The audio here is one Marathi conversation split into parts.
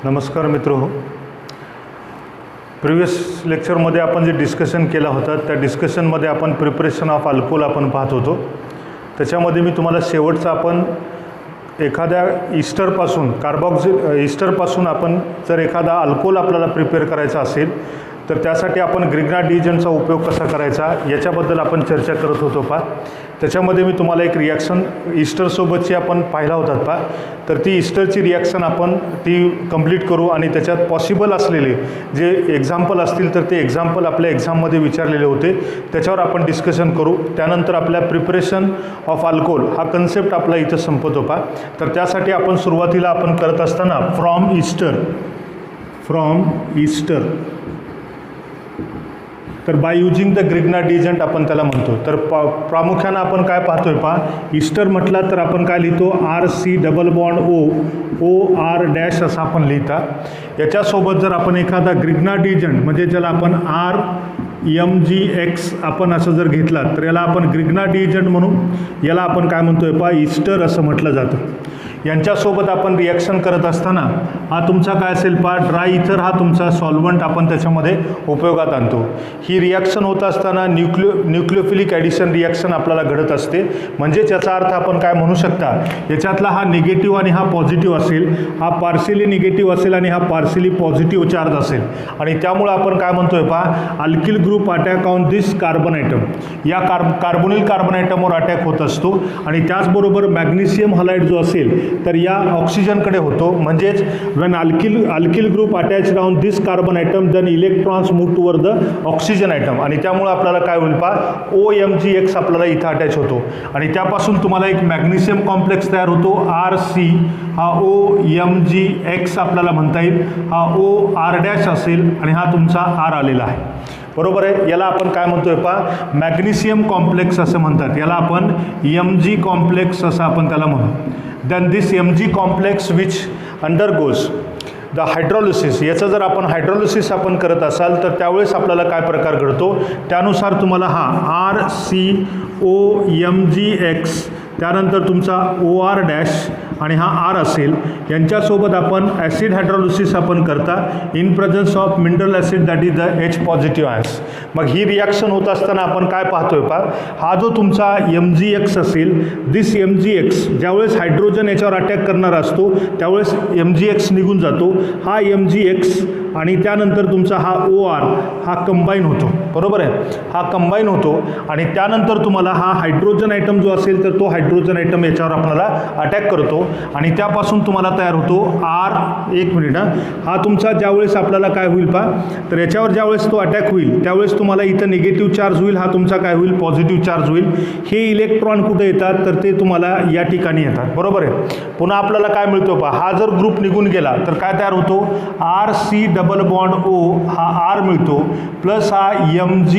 नमस्कार मित्रहो. प्रिव्हियस लेक्चरमध्ये आपण जे डिस्कशन केला होता त्या डिस्कशनमध्ये आपण प्रिपरेशन ऑफ अल्कोहोल आपण पाहत होतो. त्याच्यामध्ये मी तुम्हाला शेवटचा आपण एखाद्या ईस्टरपासून आपण जर एखादा अल्कोहोल आपल्याला प्रिपेअर करायचा असेल तर त्यासाठी आपण ग्रिग्नाडिजनचा उपयोग कसा करायचा याच्याबद्दल आपण चर्चा करत होतो पहा. त्याच्यामध्ये मी तुम्हाला एक रिॲक्शन ईस्टरसोबतची आपण पाहिला होता पहा. तर ती ईस्टरची रिॲक्शन आपण ती कंप्लीट करू आणि त्याच्यात पॉसिबल असलेले जे एक्झाम्पल असतील तर ते एक्झाम्पल आपल्या एक्झाममध्ये विचारलेले होते त्याच्यावर आपण डिस्कशन करू. त्यानंतर आपल्या प्रिपरेशन ऑफ अल्कोहोल हा कन्सेप्ट आपला इथं संपतो पहा. तर त्यासाठी आपण सुरुवातीला आपण करत असताना फ्रॉम ईस्टर तर बाय यूजिंग द ग्रिग्नाडिजंट आपण त्याला म्हणतो. तर प्रामुख्यानं आपण काय पाहतोय पहा. ईस्टर म्हटला तर आपण काय लिहितो RC_O_R- असं आपण लिहिता. याच्यासोबत जर आपण एखादा ग्रिग्नाडिजंट म्हणजे ज्याला आपण RMGX आपण असं जर घेतला तर याला आपण ग्रिग्नाडिजंट म्हणून याला आपण काय म्हणतोय पहा ईस्टर असं म्हटलं जातं. यांच्यासोबत आपण रिॲक्शन करत असताना हा तुमचा काय असेल पहा ड्राय इथर हा तुमचा सॉल्वंट आपण त्याच्यामध्ये उपयोगात आणतो. ही रिॲक्शन होत असताना न्यूक्लिओफिलिक ॲडिशन रिॲक्शन आपल्याला घडत असते. म्हणजेच याचा अर्थ आपण काय म्हणू शकता याच्यातला हा निगेटिव्ह आणि हा पॉझिटिव्ह असेल, हा पार्शियली निगेटिव्ह असेल आणि हा पार्शियली पॉझिटिव्ह चार्ज असेल आणि त्यामुळं आपण काय म्हणतोय पहा alkyl group attack on this carbon item या कार्बोनिल कार्बन आयटमवर अटॅक होत असतो आणि त्याचबरोबर मॅग्नेशियम हलाइड जो असेल तर या ऑक्सिजनकडे होतो. म्हणजेच when alkyl group attached on this carbon atom then electrons move toward the oxygen atom आणि त्यामुळे आपल्याला काय होईल पहा OMgX आपल्याला इथं अटॅच होतो आणि त्यापासून तुम्हाला एक मॅग्नेशियम कॉम्प्लेक्स तयार होतो RC. हा OMgX आपल्याला म्हणता येईल. हा OR- असेल आणि हा तुमचा R आलेला आहे. बरोबर आहे. याला आपण काय म्हणतोय पहा मॅग्नेशियम कॉम्प्लेक्स असं म्हणतात. याला आपण Mg कॉम्प्लेक्स असं आपण त्याला म्हणू. Then this Mg complex which undergoes the hydrolysis. याचं जर आपण हायड्रोलिसिस आपण करत असाल तर त्यावेळेस आपल्याला काय प्रकार घडतो त्यानुसार तुम्हाला हा RCOMgX त्यानंतर तुमचा OR- आणि हा R असेल. यांच्यासोबत आपण ॲसिड हायड्रोलिसिस आपण करता in presence of mineral acid that is the H positive ions. मग ही रिॲक्शन होत असताना आपण काय पाहतोय पहा हा जो तुमचा MgX असेल दिस MgX ज्यावेळेस हायड्रोजन याच्यावर अटॅक करणार असतो त्यावेळेस MgX निघून जातो. हा MgX आणि त्यानंतर तुमचा हा OR हा कंबाईन होतो. बरोबर आहे. हा कंबाईन होतो आणि त्यानंतर तुम्हाला हा हायड्रोजन आयटम जो असेल तर तो हायड्रोजन आयटम याच्यावर आपल्याला अटॅक करतो आणि त्यापासून तुम्हाला तयार होतो एक मिनिट हा तुमचा ज्यावेळेस आपल्याला काय होईल पहा तर याच्यावर ज्यावेळेस तो अटॅक होईल त्यावेळेस तुम्हाला इथं निगेटिव्ह चार्ज होईल, हा तुमचा काय होईल पॉझिटिव्ह चार्ज होईल. हे इलेक्ट्रॉन कुठे येतात तर ते तुम्हाला या ठिकाणी येतात. बरोबर आहे. पुन्हा आपल्याला काय मिळतो पहा हा जर ग्रुप निघून गेला तर काय तयार होतो RC_O हा R मिळतो प्लस हा Mg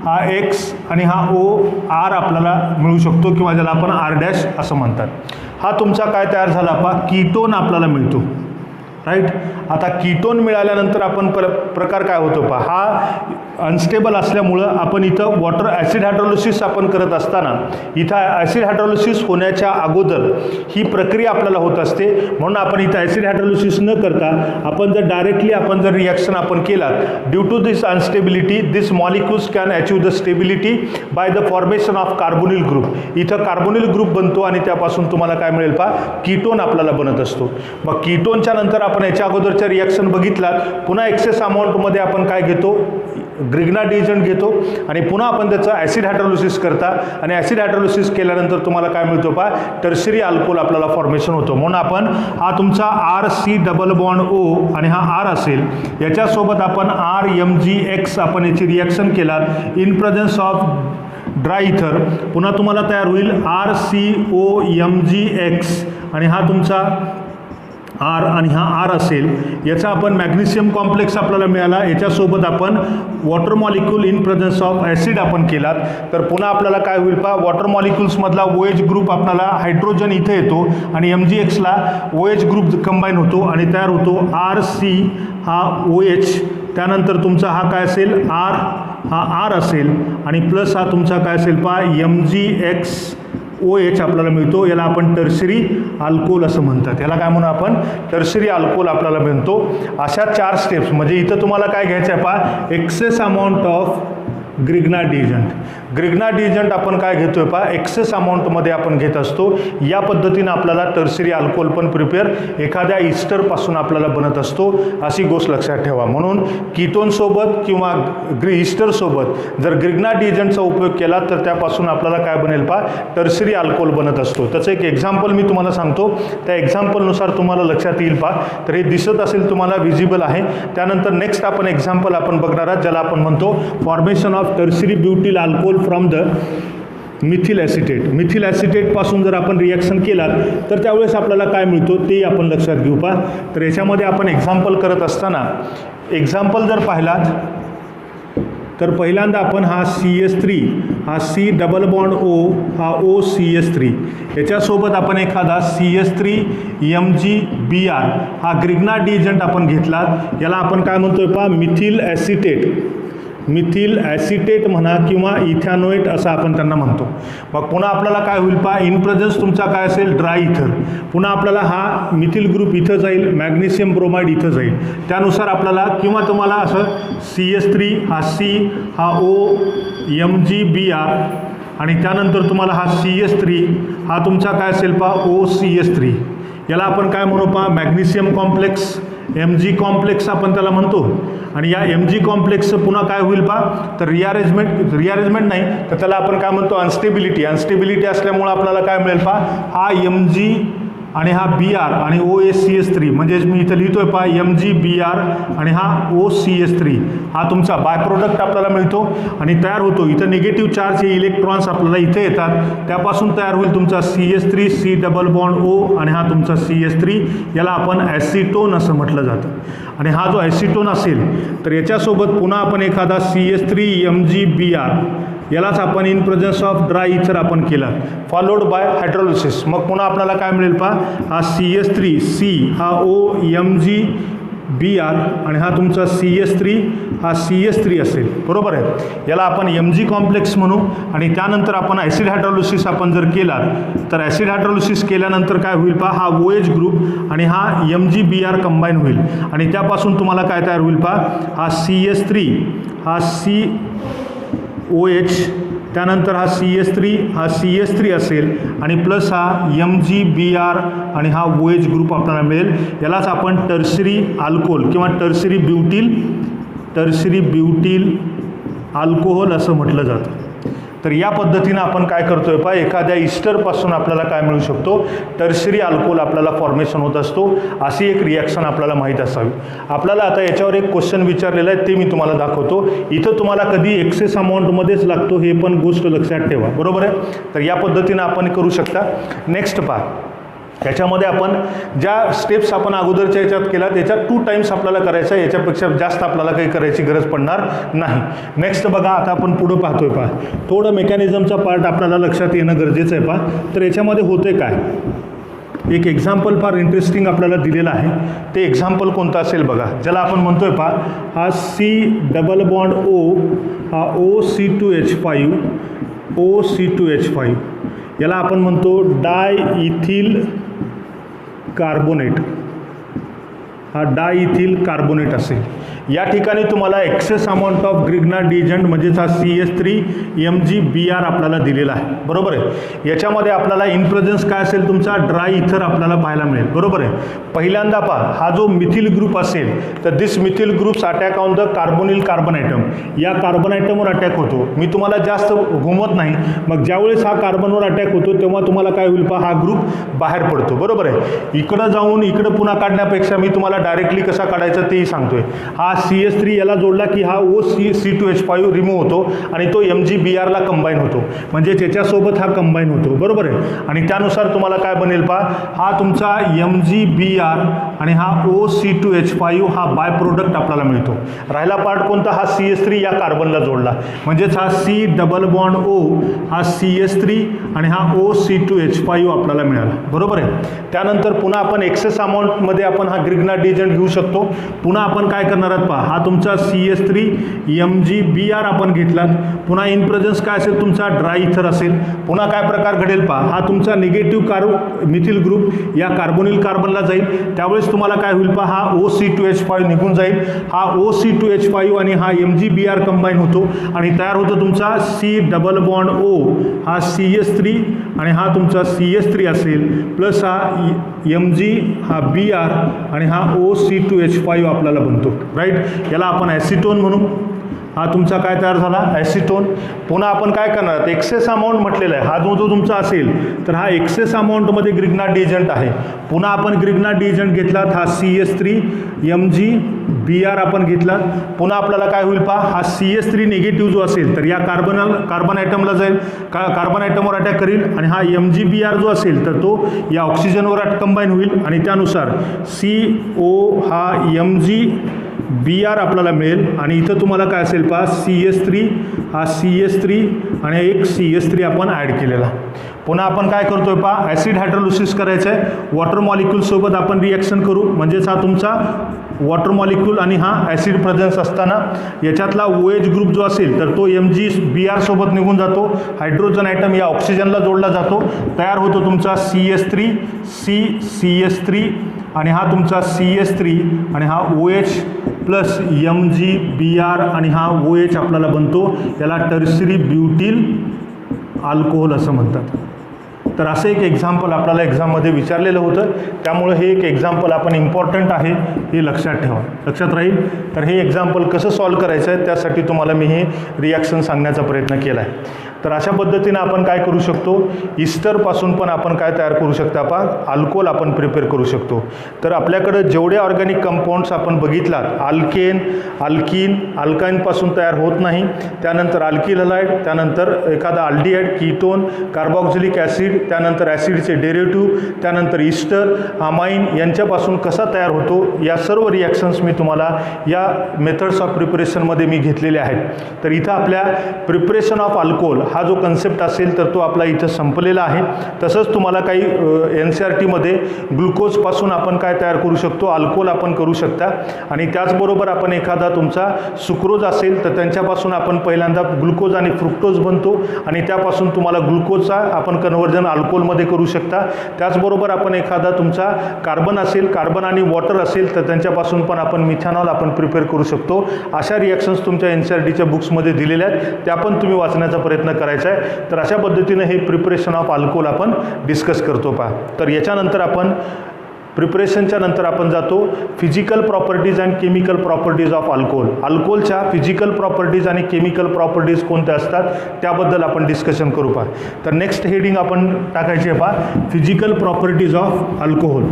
हा X आणि हा OR आपल्याला मिळू शकतो किंवा ज्याला आपण R- असं म्हणतात. हा तुमचा काय तयार झाला पहा कीटोन आपल्याला मिळतो. राईट. आता कीटोन मिळाल्यानंतर आपण प्रकार काय होतो पहा हा अनस्टेबल असल्यामुळं आपण इथं वॉटर ॲसिड हायड्रोलिसिस आपण करत असताना इथं ॲसिड हायड्रोलिसिस होण्याच्या अगोदर ही प्रक्रिया आपल्याला होत असते. म्हणून आपण इथं ॲसिड हायड्रोलिसिस न करता आपण जर डायरेक्टली आपण जर रिॲक्शन आपण केला due to this instability this molecules can achieve the stability by the formation of carbonyl group. इथं कार्बोनिल ग्रुप बनतो आणि त्यापासून तुम्हाला काय मिळेल पहा कीटोन आपल्याला बनत असतो. मग कीटोनच्या नंतर आपण याच्या अगोदरच्या रिॲक्शन बघितला पुन्हा एक्सेस अमाऊंटमध्ये आपण काय घेतो ग्रिग्नाडिजंट घेतो आणि पुन्हा आपण त्याचं ॲसिड हायड्रोलिसिस करता आणि ॲसिड हायड्रोलिसिस केल्यानंतर तुम्हाला काय मिळतो पहा टर्शरी अल्कोहोल आपल्याला फॉर्मेशन होतो. म्हणून आपण हा तुमचा RC_O आणि हा R असेल याच्यासोबत आपण RMgX आपण याची रिॲक्शन केला इन प्रेझन्स ऑफ ड्राय इथर. पुन्हा तुम्हाला तयार होईल RCOMgX आणि हा तुमचा R आणि हा R असेल. याचा आपण मॅग्नेशियम कॉम्प्लेक्स आपल्याला मिळाला. याच्यासोबत आपण water molecule in presence of acid आपण केलात तर पुन्हा आपल्याला काय होईल पहा वॉटर मॉलिक्युल्समधला OH ग्रुप आपल्याला हायड्रोजन इथे येतो आणि MgXला OH ग्रुप कंबाईन होतो आणि तयार होतो RC हा OH त्यानंतर तुमचा हा काय असेल R हा R असेल आणि प्लस हा तुमचा काय असेल पहा MgX OH आपल्याला मिळतो. याला आपण टर्शरी अल्कोहोल असं म्हणतात. याला काय म्हणू आपण? टर्शरी अल्कोहोल आपल्याला मिळतो. अशा 4 स्टेप्स. म्हणजे इथं तुम्हाला काय घ्यायचं आहे पहा, excess amount of Grignard reagent. Grignard reagent आपण काय घेतोय पहा, एक्सेस अमाऊंटमध्ये आपण घेत असतो. या पद्धतीनं आपल्याला टर्शरी अल्कोहोल पण प्रिपेअर एखाद्या इस्टरपासून आपल्याला बनत असतो, अशी गोष्ट लक्षात ठेवा. म्हणून कीटोनसोबत किंवा इस्टरसोबत जर ग्रिग्नार्ड डिएजंटचा उपयोग केला तर त्यापासून आपल्याला काय बनेल पहा, टर्शरी अल्कोहोल बनत असतो. त्याचं एक एक्झाम्पल मी तुम्हाला सांगतो. त्या एक्झाम्पलनुसार तुम्हाला लक्षात येईल पहा. तर हे दिसत असेल तुम्हाला, विजिबल आहे. त्यानंतर नेक्स्ट आपण एक्झाम्पल आपण बघणार आहात, ज्याला आपण म्हणतो formation of tertiary butyl alcohol from the methyl acetate. Methyl ॲसिटेटपासून जर आपण रिॲक्शन केलात तर त्यावेळेस आपल्याला काय मिळतो ते आपण लक्षात घेऊ पहा. तर याच्यामध्ये आपण एक्झाम्पल करत असताना एक्झाम्पल जर पाहिलात तर पहिल्यांदा आपण हा CH3, हा C डबल बॉन्ड O, हा OCH3, याच्यासोबत आपण एखादा CH3MgBr हा ग्रिग्नार्ड डिएजंट आपण घेतला. याला आपण काय म्हणतोय पहा, मिथिल ॲसिटेट. मिथिल ॲसिटेट म्हणा किंवा इथॅनोएट असं आपण त्यांना म्हणतो. मग पुन्हा आपल्याला काय होईल पहा, इन प्रेझन्स तुमचा काय असेल, ड्राय इथर. पुन्हा आपल्याला हा मिथिल ग्रुप इथं जाईल, मॅग्नेशियम ब्रोमाइड इथं जाईल. त्यानुसार आपल्याला किंवा तुम्हाला असं CH3 हा C, हा OMgBr आणि त्यानंतर तुम्हाला हा CH3 हा तुमचा काय असेल पहा, OCH3. याला आपण काय म्हणू पहा, मॅग्नेशियम कॉम्प्लेक्स, Mg कॉम्प्लेक्स आपण त्याला म्हणतो. आणि या Mg कॉम्प्लेक्सचं पुन्हा काय होईल पहा, तर रिअरेंजमेंट नाही तर त्याला आपण काय म्हणतो, अनस्टेबिलिटी असल्यामुळे आपल्याला काय मिळेल पहा, हा Mg आणि हा Br आणि OCH3 म्हणजेच मी इथं लिहितोय पहा, MgBr आणि हा OCH3 हा तुमचा बाय प्रोडक्ट आपल्याला मिळतो आणि तयार होतो. इथं निगेटिव्ह चार्ज हे इलेक्ट्रॉन्स आपल्याला इथे येतात, त्यापासून तयार होईल तुमचा CH3 C double bond O आणि हा तुमचा CH3. याला आपण ॲसिटोन असं म्हटलं जातं. आणि हा जो ॲसिटोन असेल तर याच्यासोबत पुन्हा आपण एखादा CH3MgBr यालाच आपण इन प्रेझन्स ऑफ ड्राय इथर आपण केला, फॉलोड बाय हायड्रोलिसिस. मग पुन्हा आपल्याला काय मिळेल पहा, हा CH3C हा OMgBr आणि हा तुमचा CH3 हा CH3 असेल, बरोबर आहे. याला आपण Mg कॉम्प्लेक्स म्हणू. आणि त्यानंतर आपण ॲसिड हायड्रोलिसिस आपण जर केला तर ॲसिड हायड्रोलिसिस केल्यानंतर काय होईल पहा, हा OH ग्रुप आणि हा MgBr कंबाईन होईल आणि त्यापासून तुम्हाला काय तयार होईल पहा, हा CH3 हा COH, त्यानंतर हा CH3 असेल आणि प्लस हा MgBr आणि हा OH ग्रुप आपल्याला मिळेल. यालाच आपण टर्शरी अल्कोहोल किंवा टर्शरी ब्युटिल अल्कोहोल असं म्हटलं जातं. तर या पद्धतीनं आपण काय करतोय पहा, एखाद्या इस्टरपासून आपल्याला काय मिळू शकतो, टर्शरी अल्कोहोल आपल्याला फॉर्मेशन होत असतो. अशी एक रिॲक्शन आपल्याला माहीत असावी. आपल्याला आता याच्यावर एक क्वेश्चन विचारलेला आहे, ते मी तुम्हाला दाखवतो. इथं तुम्हाला कधी एक्सेस अमाऊंटमध्येच लागतो हे पण गोष्ट लक्षात ठेवा, बरोबर आहे. तर या पद्धतीनं आपण करू शकता. नेक्स्ट पहा, याच्यामध्ये आपण ज्या स्टेप्स आपण अगोदरच्या याच्यात केल्या त्याच्यात 2 टाइम्स आपल्याला करायचं आहे, याच्यापेक्षा जास्त आपल्याला काही करायची गरज पडणार नाही. नेक्स्ट बघा, आता आपण पुढं पाहतोय पहा, थोडं मेकॅनिझमचा पार्ट आपल्याला लक्षात येणं गरजेचं आहे पहा. तर याच्यामध्ये होते काय, एक एक्झाम्पल फार इंटरेस्टिंग आपल्याला दिलेलं आहे. ते एक्झाम्पल कोणतं असेल बघा, ज्याला आपण म्हणतोय पहा, हा C डबल बॉन्ड O हा OC2H5 याला आपण म्हणतो डायइथिल कार्बोनेट. हा डायइथिल कार्बोनेट असेल. या ठिकाणी तुम्हाला एक्सेस अमाऊंट ऑफ ग्रिग्नार्ड डिएजंट म्हणजेच हा CH3MgBr आपल्याला दिलेला आहे, बरोबर आहे. याच्यामध्ये आपल्याला इन प्रेझन्स काय असेल, तुमचा ड्राय इथर आपल्याला पाहायला मिळेल, बरोबर आहे. पहिल्यांदा पहा, हा जो मिथिल ग्रुप असेल तर this methyl groups attack on the carbonyl carbon atom. या कार्बन ॲटमवर अटॅक होतो. मी तुम्हाला जास्त घुमत नाही. मग ज्यावेळेस हा कार्बनवर अटॅक होतो तेव्हा तुम्हाला काय होईल पहा, हा ग्रुप बाहेर पडतो, बरोबर आहे. इकडं जाऊन इकडं पुन्हा काढण्यापेक्षा मी तुम्हाला डायरेक्टली कसा काढायचा तेही सांगतोय. हा CH3 याला जोडला की हा OC2H5 रिमूव्ह होतो आणि तो MgBr ला कंबाईन होतो, म्हणजे त्याच्यासोबत हा कंबाईन होतो, बरोबर आहे. आणि त्यानुसार तुम्हाला काय बनेल पहा, हा तुमचा MgBr आणि हा OC2H5 हा बाय प्रोडक्ट आपल्याला मिळतो. राहिला पार्ट कोणता, हा CH3 या कार्बनला जोडला, म्हणजेच हा C डबल बॉन्ड O हा CH3 आणि हा OC2H5 आपल्याला मिळाला, बरोबर आहे. त्यानंतर पुन्हा आपण एक्सेस अमाऊंटमध्ये आपण हा ग्रिग्नार्ड डिएजंट घेऊ शकतो. पुन्हा आपण काय करणार आहात पहा, हा तुमचा CH3MgBr आपण घेतलात. पुन्हा इन प्रेझेन्स काय असेल तुमचा ड्राय इथर असेल. पुन्हा काय प्रकार घडेल पहा, हा तुमचा निगेटिव्ह मिथिल ग्रुप या कार्बोनिल कार्बनला जाईल. त्यावेळेस तुम्हाला काय होईल पहा, हा OC2H5 निघून जाईल. हा OC2H5 आणि हा MgBr कंबाईन होतो आणि तयार होतो तुमचा C डबल बॉन्ड O, हा CH3 आणि हा तुमचा CH3 असेल प्लस हा Mg हा Br आणि हा OC2H5 आपल्याला बनतो. राईट, याला आपण ॲसिटोन म्हणू. हा तुमचा काय तयार झाला, ॲसिटोन. पुन्हा आपण काय करणार, एक्सेस अमाऊंट म्हटलेला आहे. हा जो तुमचा असेल तर हा एक्सेस अमाऊंटमध्ये ग्रिग्नार्ड डिएजंट आहे. पुन्हा आपण ग्रिग्नार्ड डिएजंट घेतलात, हा CH3MgBr आपण घेतलात. पुन्हा आपल्याला काय होईल पहा, हा CH3 निगेटिव्ह जो असेल तर या कार्बन ॲटमला जाईल, कार्बन ॲटमवर अटॅक करील आणि हा MgBr जो असेल तर तो या ऑक्सिजनवर कंबाईन होईल आणि त्यानुसार CO हा MgBr आपल्याला मिळेल आणि इथं तुम्हाला काय असेल पहा, CH3 हा CH3 आणि एक CH3 आपण ॲड केलेला. पुन्हा आपण काय करतोय पहा, ॲसिड हायड्रोलिसिस करायचं आहे. वॉटर मॉलिक्यूलसोबत आपण रिॲक्शन करू, म्हणजेच हा तुमचा वॉटर मॉलिक्यूल आणि हा ॲसिड प्रेझेन्स असताना याच्यातला OH ग्रुप जो असेल तर तो MgBr सोबत निघून जातो. हायड्रोजन ॲटम या ऑक्सिजनला जोडला जातो. तयार होतो तुमचा CH3 CH3 आणि हा तुमचा CH3 आणि हा OH प्लस MgBr आणि हा OH आपल्याला बनतो. याला टर्शियरी ब्युटिल अल्कोहोल असं म्हणतात. तर असं एक एक्झाम्पल आपल्याला एक्झाममध्ये विचारलेलं होतं, त्यामुळे हे एक एक्झाम्पल आपण इम्पॉर्टंट आहे हे लक्षात ठेवा, लक्षात राहील. तर हे एक्झाम्पल कसं सॉल्व करायचं आहे त्यासाठी तुम्हाला मी हे रिॲक्शन सांगण्याचा प्रयत्न केला आहे. तर अशा पद्धतीनं आपण काय करू शकतो, इस्टरपासून पण आपण काय तयार करू शकतो, आपण अल्कोहोल आपण प्रिपेअर करू शकतो. तर आपल्याकडं जेवढे ऑर्गॅनिक कंपाऊंड्स आपण बघितलात, अल्केन, अल्कीन, अल्काईनपासून तयार होत नाही. त्यानंतर अल्किल हलाइड, त्यानंतर एखादा अल्डिहाइड, कीटोन, कार्बॉक्झिलिक ॲसिड, त्यानंतर ॲसिडचे डेरिव्हेटिव्ह, त्यानंतर इस्टर, अमाइन यांच्यापासून कसा तयार होतो, या सर्व रिॲक्शन्स मी तुम्हाला या मेथड्स ऑफ प्रिपरेशनमध्ये मी घेतलेले आहेत. तर इथं आपल्या प्रिपरेशन ऑफ अल्कोहोल हा जो कन्सेप्ट असेल तर तो आपला इथं संपलेला आहे. तसंच तुम्हाला काही NCERTमध्ये ग्लुकोजपासून आपण काय तयार करू शकतो, अल्कोहोल आपण करू शकता. आणि त्याचबरोबर आपण एखादा तुमचा सुक्रोज असेल तर त्यांच्यापासून आपण पहिल्यांदा ग्लुकोज आणि फ्रुक्टोज बनतो आणि त्यापासून तुम्हाला ग्लुकोजचा आपण कन्व्हर्जन अल्कोहोलमध्ये करू शकता. त्याचबरोबर आपण एखादा तुमचा कार्बन असेल, कार्बन आणि वॉटर असेल तर त्यांच्यापासून पण आपण मिथॅनॉल आपण प्रिपेअर करू शकतो. अशा रिॲक्शन्स तुमच्या NCERTच्या बुक्समध्ये दिलेल्या आहेत, त्या पण तुम्ही वाचण्याचा प्रयत्न करायचा आहे. तर अशा पद्धतीने हे प्रिपरेशन ऑफ अल्कोहोल आपण डिस्कस करतो पहा. तर याच्यानंतर आपण प्रिपरेशनच्या नंतर आपण जातो physical properties and chemical properties of alcohol. अल्कोहोलच्या फिजिकल प्रॉपर्टीज आणि केमिकल प्रॉपर्टीज कोणत्या असतात त्याबद्दल आपण डिस्कशन करू पहा. तर नेक्स्ट हेडिंग आपण टाकायची आहे पहा, फिजिकल प्रॉपर्टीज ऑफ अल्कोहोल.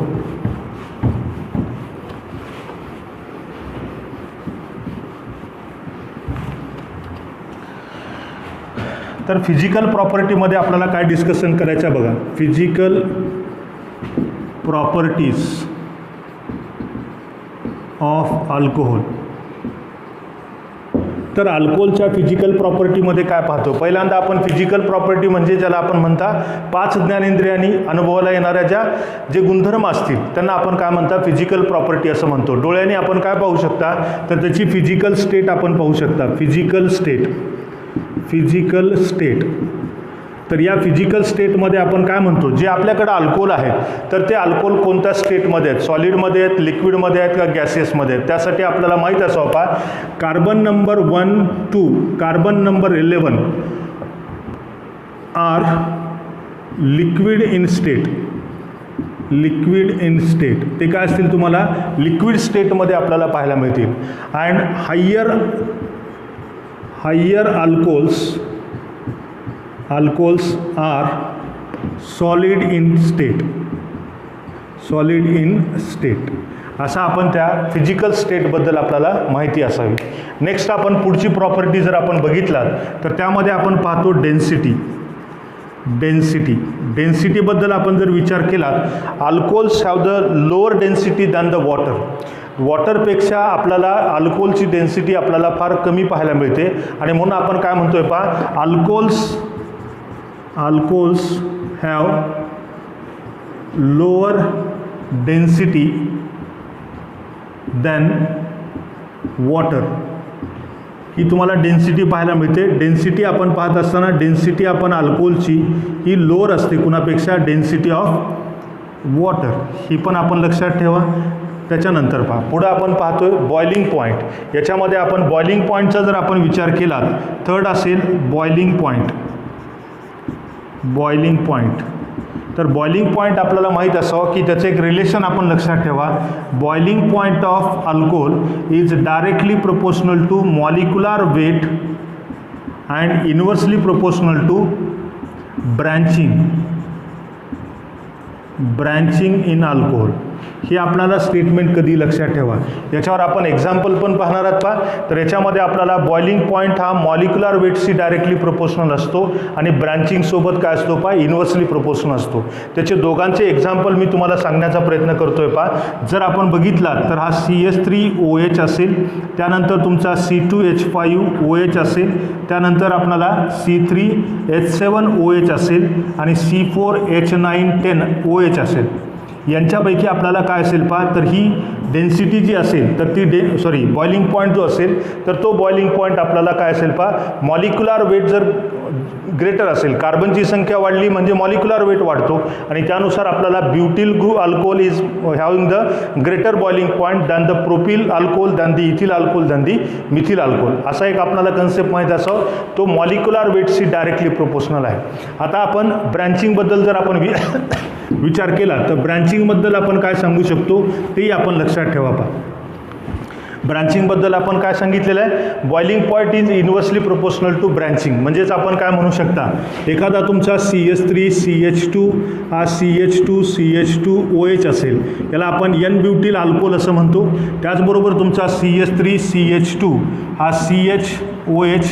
तर फिजिकल प्रॉपर्टीमध्ये आपल्याला काय डिस्कशन करायचं आहे बघा, फिजिकल प्रॉपर्टीज ऑफ अल्कोहोल. तर अल्कोहोलच्या फिजिकल प्रॉपर्टीमध्ये काय पाहतो, पहिल्यांदा आपण फिजिकल प्रॉपर्टी म्हणजे ज्याला आपण म्हणता 5 ज्ञानेंद्रियांनी अनुभवाला येणाऱ्या जे गुणधर्म असतील त्यांना आपण काय म्हणता, फिजिकल प्रॉपर्टी असं म्हणतो. डोळ्याने आपण काय पाहू शकता तर त्याची फिजिकल स्टेट आपण पाहू शकता, फिजिकल स्टेट. तर या फिजिकल स्टेटमध्ये आपण काय म्हणतो, जे आपल्याकडे अल्कोहोल आहे तर ते अल्कोहोल कोणत्या स्टेटमध्ये आहेत, सॉलिडमध्ये आहेत, लिक्विडमध्ये आहेत का गॅसियसमध्ये आहेत. त्यासाठी आपल्याला माहीत असावं पहा, carbon number 1, 2, carbon number 11 are liquid in state. ते काय असतील तुम्हाला लिक्विड स्टेटमध्ये आपल्याला पाहायला मिळतील. And higher alcohols are solid in state. असा आपण त्या फिजिकल स्टेटबद्दल आपल्याला माहिती असावी. नेक्स्ट आपण पुढची प्रॉपर्टी जर आपण बघितलात तर त्यामध्ये आपण पाहतो डेन्सिटीबद्दल आपण जर विचार केला, alcohols have the lower density than the water. वॉटरपेक्षा आपल्याला अल्कोहोलची डेन्सिटी आपल्याला फार कमी पाहायला मिळते आणि म्हणून आपण काय म्हणतोय पहा, alcohols have lower density than water ही तुम्हाला डेन्सिटी पाहायला मिळते. डेन्सिटी आपण पाहत असताना डेन्सिटी आपण अल्कोहोलची ही लोअर असते कुणापेक्षा डेन्सिटी ऑफ वॉटर, ही पण आपण लक्षात ठेवा. त्याच्यानंतर पहा पुढं आपण पाहतोय बॉइलिंग पॉईंट. याच्यामध्ये आपण बॉइलिंग पॉईंटचा जर आपण विचार केला थर्ड असेल बॉइलिंग पॉईंट. बॉइलिंग पॉईंट तर बॉइलिंग पॉईंट आपल्याला माहीत असावं की त्याचं एक रिलेशन आपण लक्षात ठेवा. Boiling point of alcohol is directly proportional to molecular weight and inversely proportional to branching in alcohol. ही आपल्याला स्टेटमेंट कधी लक्षात ठेवा. याच्यावर आपण एक्झाम्पल पण पाहणार आहात पहा. तर याच्यामध्ये आपल्याला बॉइलिंग पॉईंट हा मॉलिक्युलर वेटशी डायरेक्टली प्रोपोर्शनल असतो आणि ब्रँचिंगसोबत काय असतो पहा इन्व्हर्सली प्रोपोर्शनल असतो. त्याचे दोघांचे एक्झाम्पल मी तुम्हाला सांगण्याचा प्रयत्न करतोय पहा. जर आपण बघितला तर हा CH3OH असेल, त्यानंतर तुमचा C2H5OH असेल, त्यानंतर आपल्याला C3H7OH असेल आणि C4H910OH असेल. यांच्यापैकी आपल्याला काय असेल पहा तर ही डेन्सिटी जी असेल तर ती बॉइलिंग पॉईंट जो असेल तर तो बॉइलिंग पॉईंट आपल्याला काय असेल पहा मॉलिक्युलर वेट जर ग्रेटर असेल, कार्बनची संख्या वाढली म्हणजे मॉलिक्युलर वेट वाढतो आणि त्यानुसार आपल्याला butyl group alcohol is having the greater boiling point than the propyl alcohol than the ethyl alcohol than the methyl alcohol. असा एक आपल्याला कन्सेप्ट माहीत असावं. तो मॉलिक्युलर वेटशी डायरेक्टली प्रोपोर्शनल आहे. आता आपण ब्रँचिंगबद्दल जर आपण विचार केला तर ब्रँचिंगबद्दल आपण काय सांगू शकतो तेही आपण लक्षात ठेवा पहा. ब्रँचिंगबद्दल आपण काय सांगितलेलं आहे boiling point is inversely proportional to branching. म्हणजेच आपण काय म्हणू शकता एखादा तुमचा CH3CH2 हा CH2CH2OH असेल, याला आपण N ब्युटिल अल्कोहोल असं म्हणतो. त्याचबरोबर तुमचा CH3CH2 हा CHOH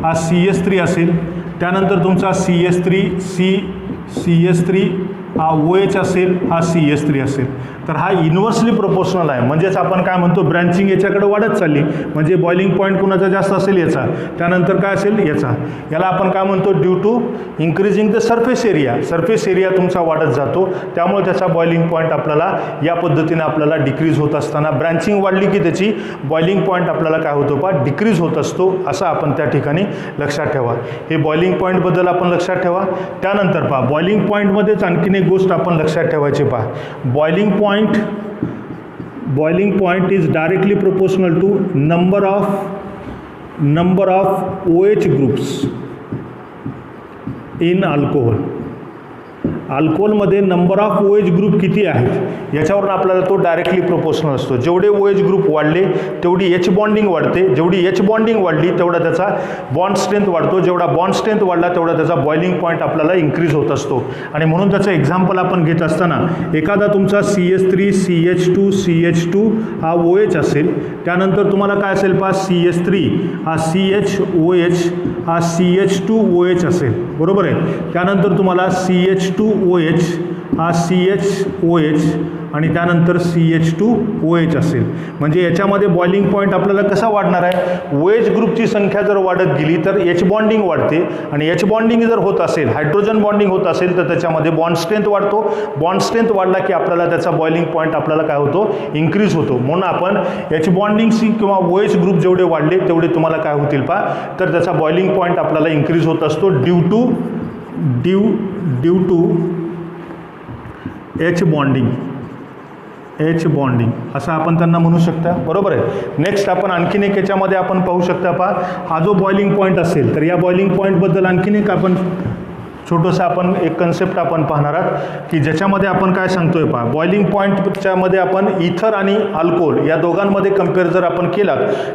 हा CH3 असेल, त्यानंतर तुमचा CH3 हा OH असेल, हा CH3 असेल. तर हा इन्व्हर्सली प्रोपोर्शनल आहे. म्हणजेच आपण काय म्हणतो ब्रँचिंग याच्याकडे वाढत चालली. म्हणजे बॉइलिंग पॉईंट कुणाचा जास्त असेल याचा, त्यानंतर काय असेल याचा. याला आपण काय म्हणतो due to increasing the surface area. Surface area तुमचा वाढत जातो, त्यामुळे त्याचा बॉइलिंग पॉईंट आपल्याला या पद्धतीने आपल्याला डिक्रीज होत असताना ब्रँचिंग वाढली की त्याची बॉइलिंग पॉईंट आपल्याला काय होतो पहा डिक्रीज होत असतो. असं आपण त्या ठिकाणी लक्षात ठेवा. हे बॉइलिंग पॉईंटबद्दल आपण लक्षात ठेवा. त्यानंतर पहा बॉइलिंग पॉईंटमध्येच आणखीन एक गोष्ट आपण लक्षात ठेवायची पहा. Boiling point is directly proportional to number of OH groups in alcohol. अल्कोहोलमध्ये नंबर ऑफ OH ग्रुप किती आहेत याच्यावरून आपल्याला तो डायरेक्टली प्रोपोर्शनल असतो. जेवढे OH ग्रुप वाढले तेवढी H बॉन्डिंग वाढते. जेवढी H बॉन्डिंग वाढली तेवढा त्याचा बॉन्ड स्ट्रेंथ वाढतो. जेवढा बॉन्ड स्ट्रेंथ वाढला तेवढा त्याचा बॉइलिंग पॉईंट आपल्याला इन्क्रीज होत असतो. आणि म्हणून त्याचं एक्झाम्पल आपण घेत असताना एखादा तुमचा CH3CH2 हा OH असेल, त्यानंतर तुम्हाला काय असेल पहा CH3 हा CHOH हा CH2OH असेल, बरोबर आहे. त्यानंतर तुम्हाला CH2OH हा CHOH आणि त्यानंतर CH2OH असेल. म्हणजे याच्यामध्ये बॉइलिंग पॉईंट आपल्याला कसा वाढणार आहे OH ग्रुपची संख्या जर वाढत गेली तर H बॉन्डिंग वाढते आणि H बॉन्डिंग जर होत असेल हायड्रोजन बॉन्डिंग होत असेल तर त्याच्यामध्ये बॉन्ड स्ट्रेंथ वाढतो. बॉन्ड स्ट्रेंथ वाढला की आपल्याला त्याचा बॉइलिंग पॉईंट आपल्याला काय होतो इन्क्रीज होतो. म्हणून आपण H बॉन्डिंगशी किंवा OH ग्रुप जेवढे वाढले तेवढे तुम्हाला काय होतील पहा तर त्याचा बॉइलिंग पॉईंट आपल्याला इन्क्रीज होत असतो ड्यू टू H बॉन्डिंग असं आपण त्यांना म्हणू शकता, बरोबर आहे. नेक्स्ट आपण आणखीन एक याच्यामध्ये आपण पाहू शकता पहा हा जो बॉइलिंग पॉईंट असेल तर या बॉइलिंग पॉईंटबद्दल आणखीन एक आपण छोटंसं आपण एक कन्सेप्ट आपण पाहणार आहात की ज्याच्यामध्ये आपण काय सांगतोय पहा बॉइलिंग पॉईंटच्या मध्ये आपण इथर आणि अल्कोहोल या दोघांमध्ये कम्पेअर जर आपण केला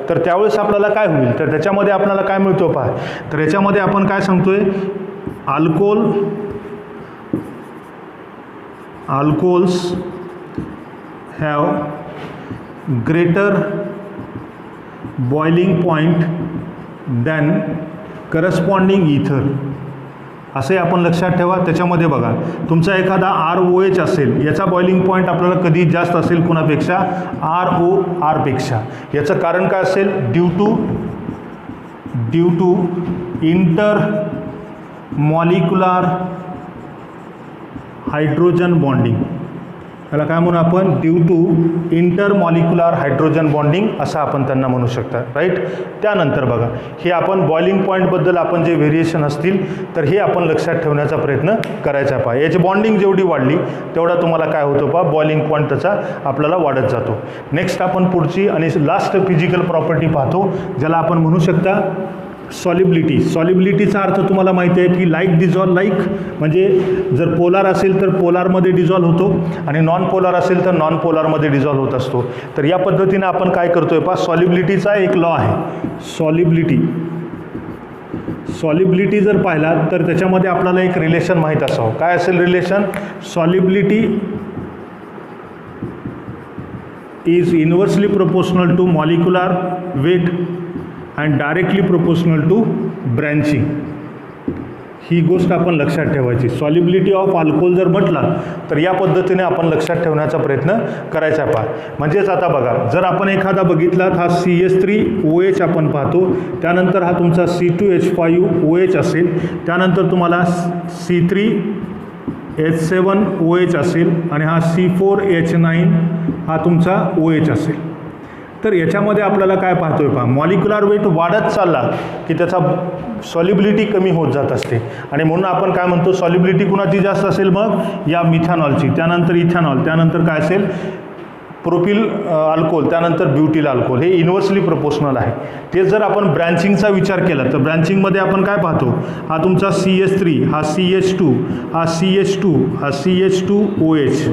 तर त्यावेळेस आपल्याला काय होईल तर त्याच्यामध्ये आपल्याला काय मिळतो पहा तर याच्यामध्ये आपण काय सांगतोय alcohols have greater boiling point than corresponding ether. असे आपण लक्षात ठेवा. त्याच्यामध्ये बघा तुमचा एखादा ROH असेल याचा बॉइलिंग पॉईंट आपल्याला कधी जास्त असेल कुणापेक्षा ROR पेक्षा. याचं कारण काय असेल due to inter molecular hydrogen bonding. त्याला काय म्हणू आपण, due to intermolecular hydrogen bonding असं आपण त्यांना म्हणू शकता, राईट. त्यानंतर बघा, हे आपण बॉइलिंग पॉईंटबद्दल आपण जे व्हेरिएशन असतील तर हे आपण लक्षात ठेवण्याचा प्रयत्न करायचा पहा. याची बॉन्डिंग जेवढी वाढली तेवढा तुम्हाला काय होतं पहा, बॉइलिंग पॉईंट त्याचा आपल्याला वाढत जातो. नेक्स्ट आपण पुढची आणि लास्ट फिजिकल प्रॉपर्टी पाहतो, ज्याला आपण म्हणू शकता सॉलिबिलिटी. सॉलिबिलिटीचा अर्थ तुम्हाला माहिती आहे की लाईक डिझॉल्व लाईक, म्हणजे जर पोलार असेल तर पोलारमध्ये डिझॉल्व होतो आणि नॉन पोलार असेल तर नॉन पोलारमध्ये डिझॉल्व होत असतो. तर या पद्धतीने आपण काय करतोय पहा, सॉलिबिलिटीचा एक लॉ आहे. सॉलिबिलिटी जर पाहिला तर त्याच्यामध्ये आपल्याला एक रिलेशन माहीत असावं. काय असेल relation, solubility is inversely proportional to molecular weight and directly proportional to branching. ही गोष्ट आपण लक्षात ठेवायची. सॉलिबिलिटी ऑफ अल्कोहोल जर म्हटला तर या पद्धतीने आपण लक्षात ठेवण्याचा प्रयत्न करायचा पहा. म्हणजेच आता बघा, जर आपण एखादा बघितला हा CH3OH आपण पाहतो, त्यानंतर हा तुमचा C2H5OH असेल, त्यानंतर तुम्हाला C3H7OH असेल आणि हा C4H9 हा तुमचा OH असेल. तर याच्यामध्ये आपल्याला काय पाहतोय पहा, मॉलिक्युलर वेट वाढत चालला की त्याचा सॉलिबिलिटी कमी होत जात असते आणि म्हणून आपण काय म्हणतो, सॉलिबिलिटी कुणाची जास्त असेल मग, या मिथॅनॉलची, त्यानंतर इथॅनॉल, त्यानंतर काय असेल प्रोपिल अल्कोहोल, त्यानंतर ब्युटिल अल्कोहोल. हे इन्व्हर्सली प्रोपोर्शनल आहे. तेच जर आपण ब्रँचिंगचा विचार केला तर ब्रँचिंगमध्ये आपण काय पाहतो, हा तुमचा CH3, हा CH2, हा CH2, हा CH2OH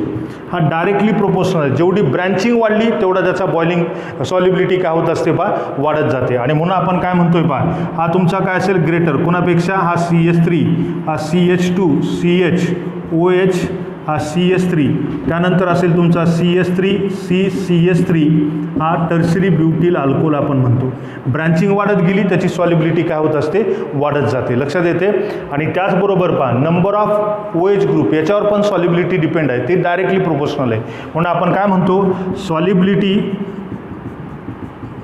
हा डायरेक्टली प्रोपोर्शनल आहे. जेवढी ब्रँचिंग वाढली तेवढा त्याचा बॉइलिंग सॉलिबिलिटी काय होत असते पहा, वाढत जाते. आणि म्हणून आपण काय म्हणतोय पहा, हा तुमचा काय असेल ग्रेटर कुणापेक्षा, हा CH3, हा CH2, CHOH, हा CH3, त्यानंतर असेल तुमचा CH3, CH3 हा टर्शरी ब्युटिल अल्कोहोल आपण म्हणतो. ब्रँचिंग वाढत गेली त्याची सॉलिबिलिटी काय होत असते, वाढत जाते. लक्षात येते. आणि त्याचबरोबर पहा, नंबर ऑफ OH ग्रुप याच्यावर पण सॉलिबिलिटी डिपेंड आहे, ते डायरेक्टली प्रोपोर्शनल आहे. म्हणून आपण काय म्हणतो, solubility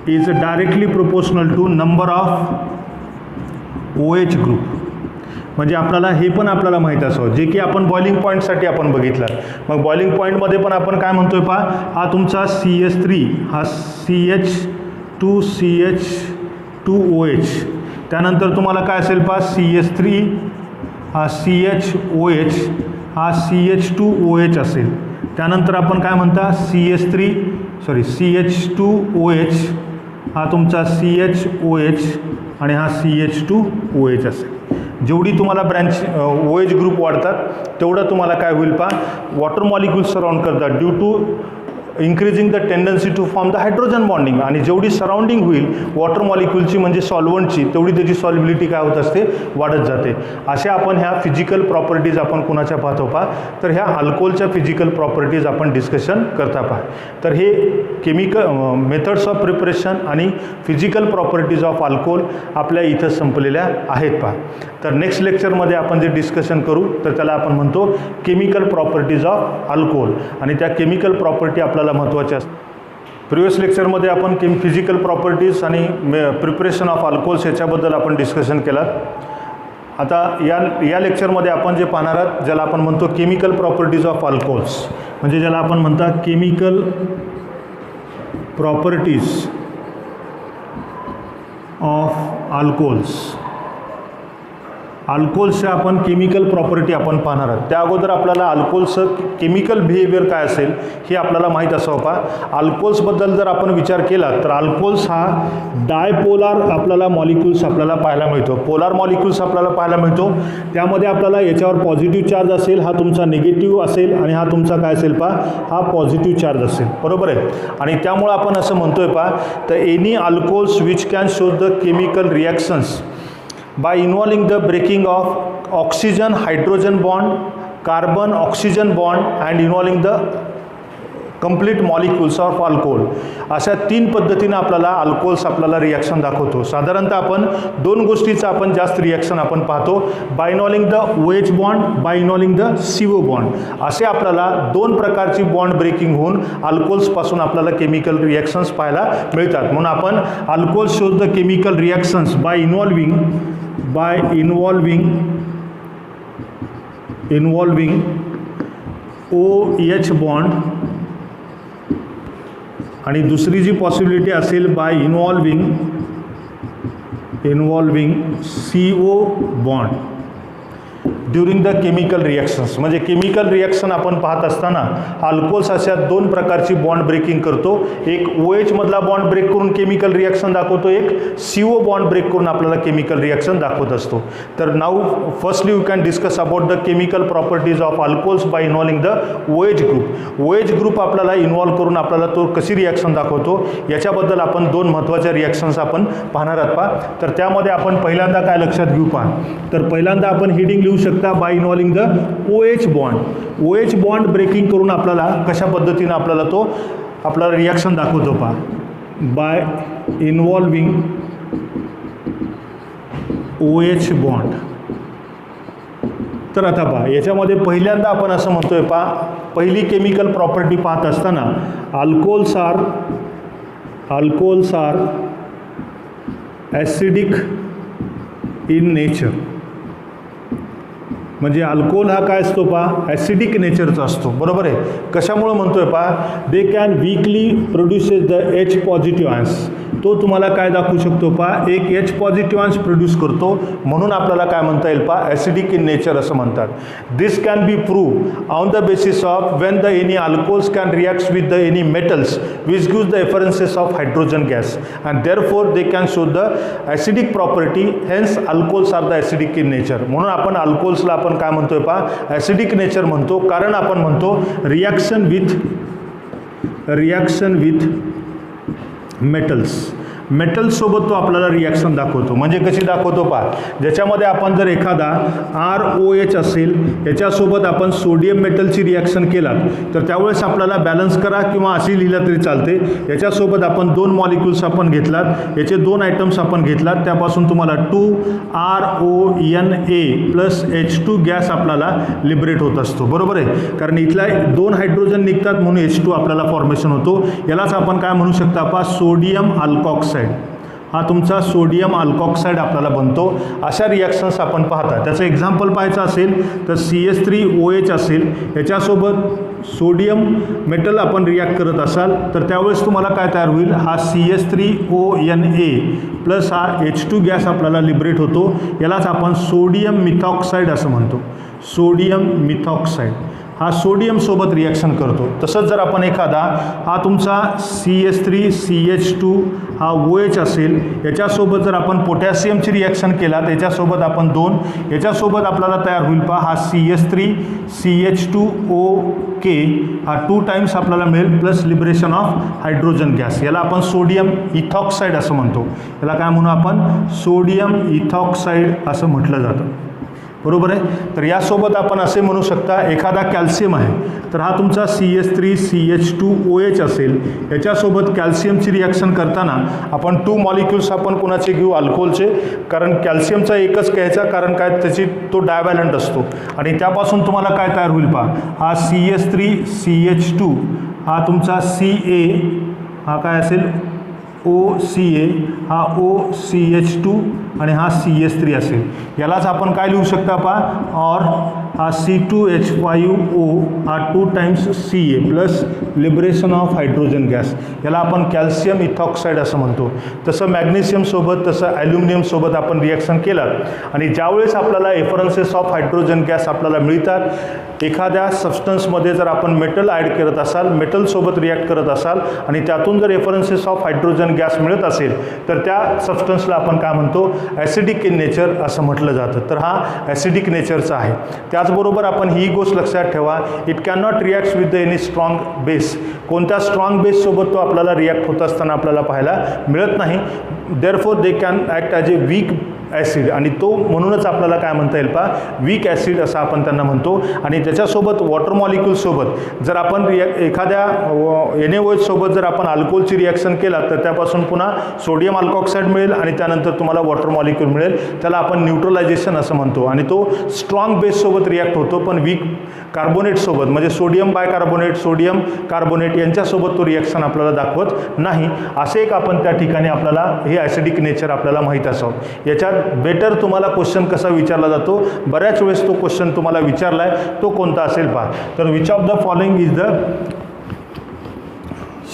is directly proportional to number of OH group. म्हणजे आपल्याला हे पण आपल्याला माहीत असावं, जे की आपण बॉइलिंग पॉईंटसाठी आपण बघितलं. मग बॉइलिंग पॉईंटमध्ये पण आपण काय म्हणतोय पहा, हा तुमचा CH3, हा CH2OH, त्यानंतर तुम्हाला काय असेल पहा CH3, हा CHOH, हा CH2OH असेल. त्यानंतर आपण काय म्हणता CH2OH, हा तुमचा CHOH आणि हा CH2OH असेल. जेवढी तुम्हाला OH ग्रुप वाढतात तेवढं तुम्हाला काय होईल पहा, वॉटर मॉलिक्यूल सराउंड करतात due to increasing the tendency to form the hydrogen bonding. आणि जेवढी सराउंडिंग होईल वॉटर मॉलिक्यूलची म्हणजे सॉल्वंटची, तेवढी त्याची सॉलिबिलिटी काय होत असते, वाढत जाते. अशा आपण ह्या फिजिकल प्रॉपर्टीज आपण कुणाच्या पाहतो पहा, तर ह्या अल्कोहोलच्या फिजिकल प्रॉपर्टीज आपण डिस्कशन करता पहा. तर हे केमिकल मेथड्स ऑफ प्रिपरेशन आणि फिजिकल प्रॉपर्टीज ऑफ अल्कोहोल आपल्या इथं संपलेल्या आहेत पहा. तर नेक्स्ट लेक्चरमध्ये आपण जे डिस्कशन करू तर त्याला आपण म्हणतो केमिकल प्रॉपर्टीज ऑफ अल्कोहोल. आणि त्या केमिकल प्रॉपर्टी आपल्याला महत्त्वाच्या असतात. प्रिव्हियस लेक्चरमध्ये आपण फिजिकल प्रॉपर्टीज आणि प्रिपरेशन ऑफ अल्कोहोल्स याच्याबद्दल आपण डिस्कशन केलं. आता या लेक्चरमध्ये आपण जे पाहणार आहोत ज्याला आपण म्हणतो केमिकल प्रॉपर्टीज ऑफ अल्कोहोल्स, म्हणजे ज्याला आपण म्हणता केमिकल प्रॉपर्टीज ऑफ अल्कोहोल्स. अल्कोहोल्सच्या आपण केमिकल प्रॉपर्टी आपण पाहणार आहोत. त्या अगोदर आपल्याला अल्कोहोल्सचं केमिकल बिहेवियर काय असेल हे आपल्याला माहीत असावं पहा. अल्कोहोल्सबद्दल जर आपण विचार केला तर अल्कोहोल्स हा डायपोलार आपल्याला मॉलिक्युल्स आपल्याला पाहायला मिळतो. पोलार मॉलिक्युल्स आपल्याला पाहायला मिळतो. त्यामध्ये आपल्याला याच्यावर पॉझिटिव्ह चार्ज असेल, हा तुमचा निगेटिव्ह असेल आणि हा तुमचा काय असेल पहा, हा पॉझिटिव्ह चार्ज असेल. बरोबर आहे. आणि त्यामुळे आपण असं म्हणतोय पहा, तर any alcohols which can show the chemical reactions by involving the breaking of oxygen hydrogen bond, carbon oxygen bond and involving the complete molecules of alcohol. अशा तीन पद्धतीने आपल्याला अल्कोहोल्स आपल्याला रिॲक्शन दाखवतो. साधारणतः आपण दोन गोष्टीचं आपण जास्त रिॲक्शन आपण पाहतो, by involving the OH bond, by involving the CO bond. असे आपल्याला दोन प्रकारची बॉन्ड ब्रेकिंग होऊन अल्कोहोल्सपासून आपल्याला केमिकल रिॲक्शन्स पाहायला मिळतात. म्हणून आपण alcohol shows the chemical reactions by involving OH bond आणि दुसरी जी पॉसिबिलिटी असेल by involving CO bond during the chemical reactions. म्हणजे केमिकल रिॲक्शन आपण पाहत असताना अल्कोहोल्स अशा दोन प्रकारची बॉन्ड ब्रेकिंग करतो. एक OH मधला बॉन्ड ब्रेक करून केमिकल रिॲक्शन दाखवतो, एक CO बॉन्ड ब्रेक करून आपल्याला केमिकल रिॲक्शन दाखवत असतो. तर now firstly you can discuss about the chemical properties of alcohols by involving the OH group. OH group आपल्याला इन्व्हॉल्व करून आपल्याला तो कशी रिॲक्शन दाखवतो याच्याबद्दल आपण दोन महत्त्वाच्या रिॲक्शन्स आपण पाहणार आहोत पहा. तर त्यामध्ये आपण पहिल्यांदा काय लक्षात घेऊ पहा. तर पहिल्यांदा आपण हेडिंग लिहू शकता by involving the OH bond. OH bond breaking करून आपल्याला कशा पद्धतीने आपल्याला तो आपल्याला रिॲक्शन दाखवतो पहा. By involving OH bond. तर आता पहा याच्यामध्ये पहिल्यांदा आपण असं म्हणतोय पहा, पहिली केमिकल प्रॉपर्टी पाहत असताना alcohols are acidic in nature. म्हणजे अल्कोहोल हा काय असतो पहा, ॲसिडिक नेचरचा असतो. बरोबर आहे. कशामुळे म्हणतोय पहा, they can weekly produces the H positive ions. तो तुम्हाला काय दाखवू शकतो पहा, एक H पॉझिटिव्ह आयन्स प्रोड्यूस करतो. म्हणून आपल्याला काय म्हणता येईल पहा, ॲसिडिक इन नेचर असं म्हणतात. This can be prove on the basis of when the any alcohols can react with the any metals which gives the effervescences of hydrogen gas and therefore they can show the acidic property. Hence alcohols are the acidic in nature. म्हणून आपण अल्कोहोल्सला आपण काय म्हणतोय पहा, ॲसिडिक नेचर म्हणतो. कारण आपण म्हणतो रिॲक्शन विथ मेटल्स सोबत तो आपल्याला रिॲक्शन दाखवतो. म्हणजे कशी दाखवतो पहा, ज्याच्यामध्ये आपण जर एखादा ROH असेल याच्यासोबत आपण सोडियम मेटलची रिॲक्शन केलात तर त्यावेळेस आपल्याला बॅलन्स करा किंवा अशी लिहिलं तरी चालते. याच्यासोबत आपण दोन मॉलिक्युल्स आपण घेतलात, याचे दोन आयटम्स आपण घेतलात, त्यापासून तुम्हाला 2RONA प्लस H2 गॅस आपल्याला लिबरेट होत असतो. बरोबर आहे. कारण इथला दोन हायड्रोजन निघतात म्हणून H2 आपल्याला फॉर्मेशन होतो. यालाच आपण काय म्हणू शकता पहा, सोडियम अल्कॉक्साईड. हा तुमचा सोडियम अल्कॉक्साईड आपल्याला बनतो. अशा रिॲक्शन्स आपण पाहता. त्याचं एक्झाम्पल पाहायचं असेल तर CH3OH असेल, याच्यासोबत सोडियम मेटल आपण रिॲक्ट करत असाल तर त्यावेळेस तुम्हाला काय तयार होईल, हा CH3ONA प्लस हा H2 गॅस आपल्याला लिबरेट होतो. यालाच आपण सोडियम मिथॉक्साईड असं म्हणतो. सोडियम मिथॉक्साईड हा सोडियम सोबत रिॲक्शन करतो. तसंच जर आपण एखादा हा तुमचा CH3CH2 हा OH असेल, याच्यासोबत जर आपण पोटॅशियमची रिॲक्शन केला त्याच्यासोबत आपण दोन, याच्यासोबत आपल्याला तयार होईल पहा हा CH3CH2OK हा 2 टाइम्स आपल्याला मिळेल plus liberation of hydrogen gas. याला आपण सोडियम इथॉक्साईड असं म्हणतो. याला काय म्हणू आपण, सोडियम इथॉक्साईड असं म्हटलं जातं. बरोबर आहे. तर यासोबत आपण असे म्हणू शकता, एखादा कॅल्शियम आहे तर हा तुमचा CH3CH2OH असेल, याच्यासोबत कॅल्शियमची रिॲक्शन करताना आपण 2 मॉलिक्युल्स आपण कोणाचे घेऊ, अल्कोहोलचे. कारण कॅल्शियमचा एकच घ्यायचा, कारण काय त्याची तो डायव्हॅलंट असतो. आणि त्यापासून तुम्हाला काय तयार होईल पहा, हा CH3CH2 हा तुमचा CA हा काय असेल OCA हा OCH2 आणि हा CH3 असेल. यालाच आपण काय लिहू शकता पहा, और हा C2H5O हा 2 times CA plus liberation of hydrogen gas. याला आपण कॅल्शियम इथॉक्साईड असं म्हणतो. तसं मॅग्नेशियमसोबत तसं ॲल्युमिनियमसोबत आपण रिॲक्शन केलं आणि ज्यावेळेस आपल्याला एफरन्सेस ऑफ हायड्रोजन गॅस आपल्याला मिळतात, एखाद्या सबस्टन्समध्ये जर आपण मेटल ॲड करत असाल, मेटलसोबत रिॲक्ट करत असाल आणि त्यातून जर एफरन्सेस ऑफ हायड्रोजन गॅस मिळत असेल तर त्या सबस्टन्सला आपण काय म्हणतो, ॲसिडिक इन नेचर असं म्हटलं जातं. तर हा ॲसिडिक नेचरचा आहे. त्याचबरोबर आपण ही गोष्ट लक्षात ठेवा, it can not react with the any strong base. कोणत्या स्ट्रॉंग बेससोबत तो आपल्याला रिॲक्ट होत असताना आपल्याला पाहायला मिळत नाही. Therefore they can act as a weak acid आणि तो म्हणूनच आपल्याला काय म्हणता येईल पहा, वीक ॲसिड असं आपण त्यांना म्हणतो. आणि त्याच्यासोबत वॉटर मॉलिक्यूलसोबत जर आपण एखाद्या NaOH सोबत जर आपण अल्कोहोलची रिॲक्शन केला तर त्यापासून पुन्हा सोडियम अल्कॉक्साईड मिळेल आणि त्यानंतर तुम्हाला वॉटर मॉलिक्यूल मिळेल. त्याला आपण न्यूट्रलायझेशन असं म्हणतो. आणि तो स्ट्रॉंग बेससोबत रिॲक्ट होतो, पण वीक कार्बोनेटसोबत म्हणजे सोडियम बायकार्बोनेट, सोडियम कार्बोनेट यांच्यासोबत तो रिॲक्शन आपल्याला दाखवत नाही. असे एक आपण त्या ठिकाणी आपल्याला हे ॲसिडिक नेचर आपल्याला माहीत असावं. याच्यात बेटर तुम्हाला क्वेश्चन कसा विचारला जातो, बऱ्याच वेळेस तो क्वेश्चन तुम्हाला विचारला आहे, तो कोणता असेल पहा. तर which of the following is the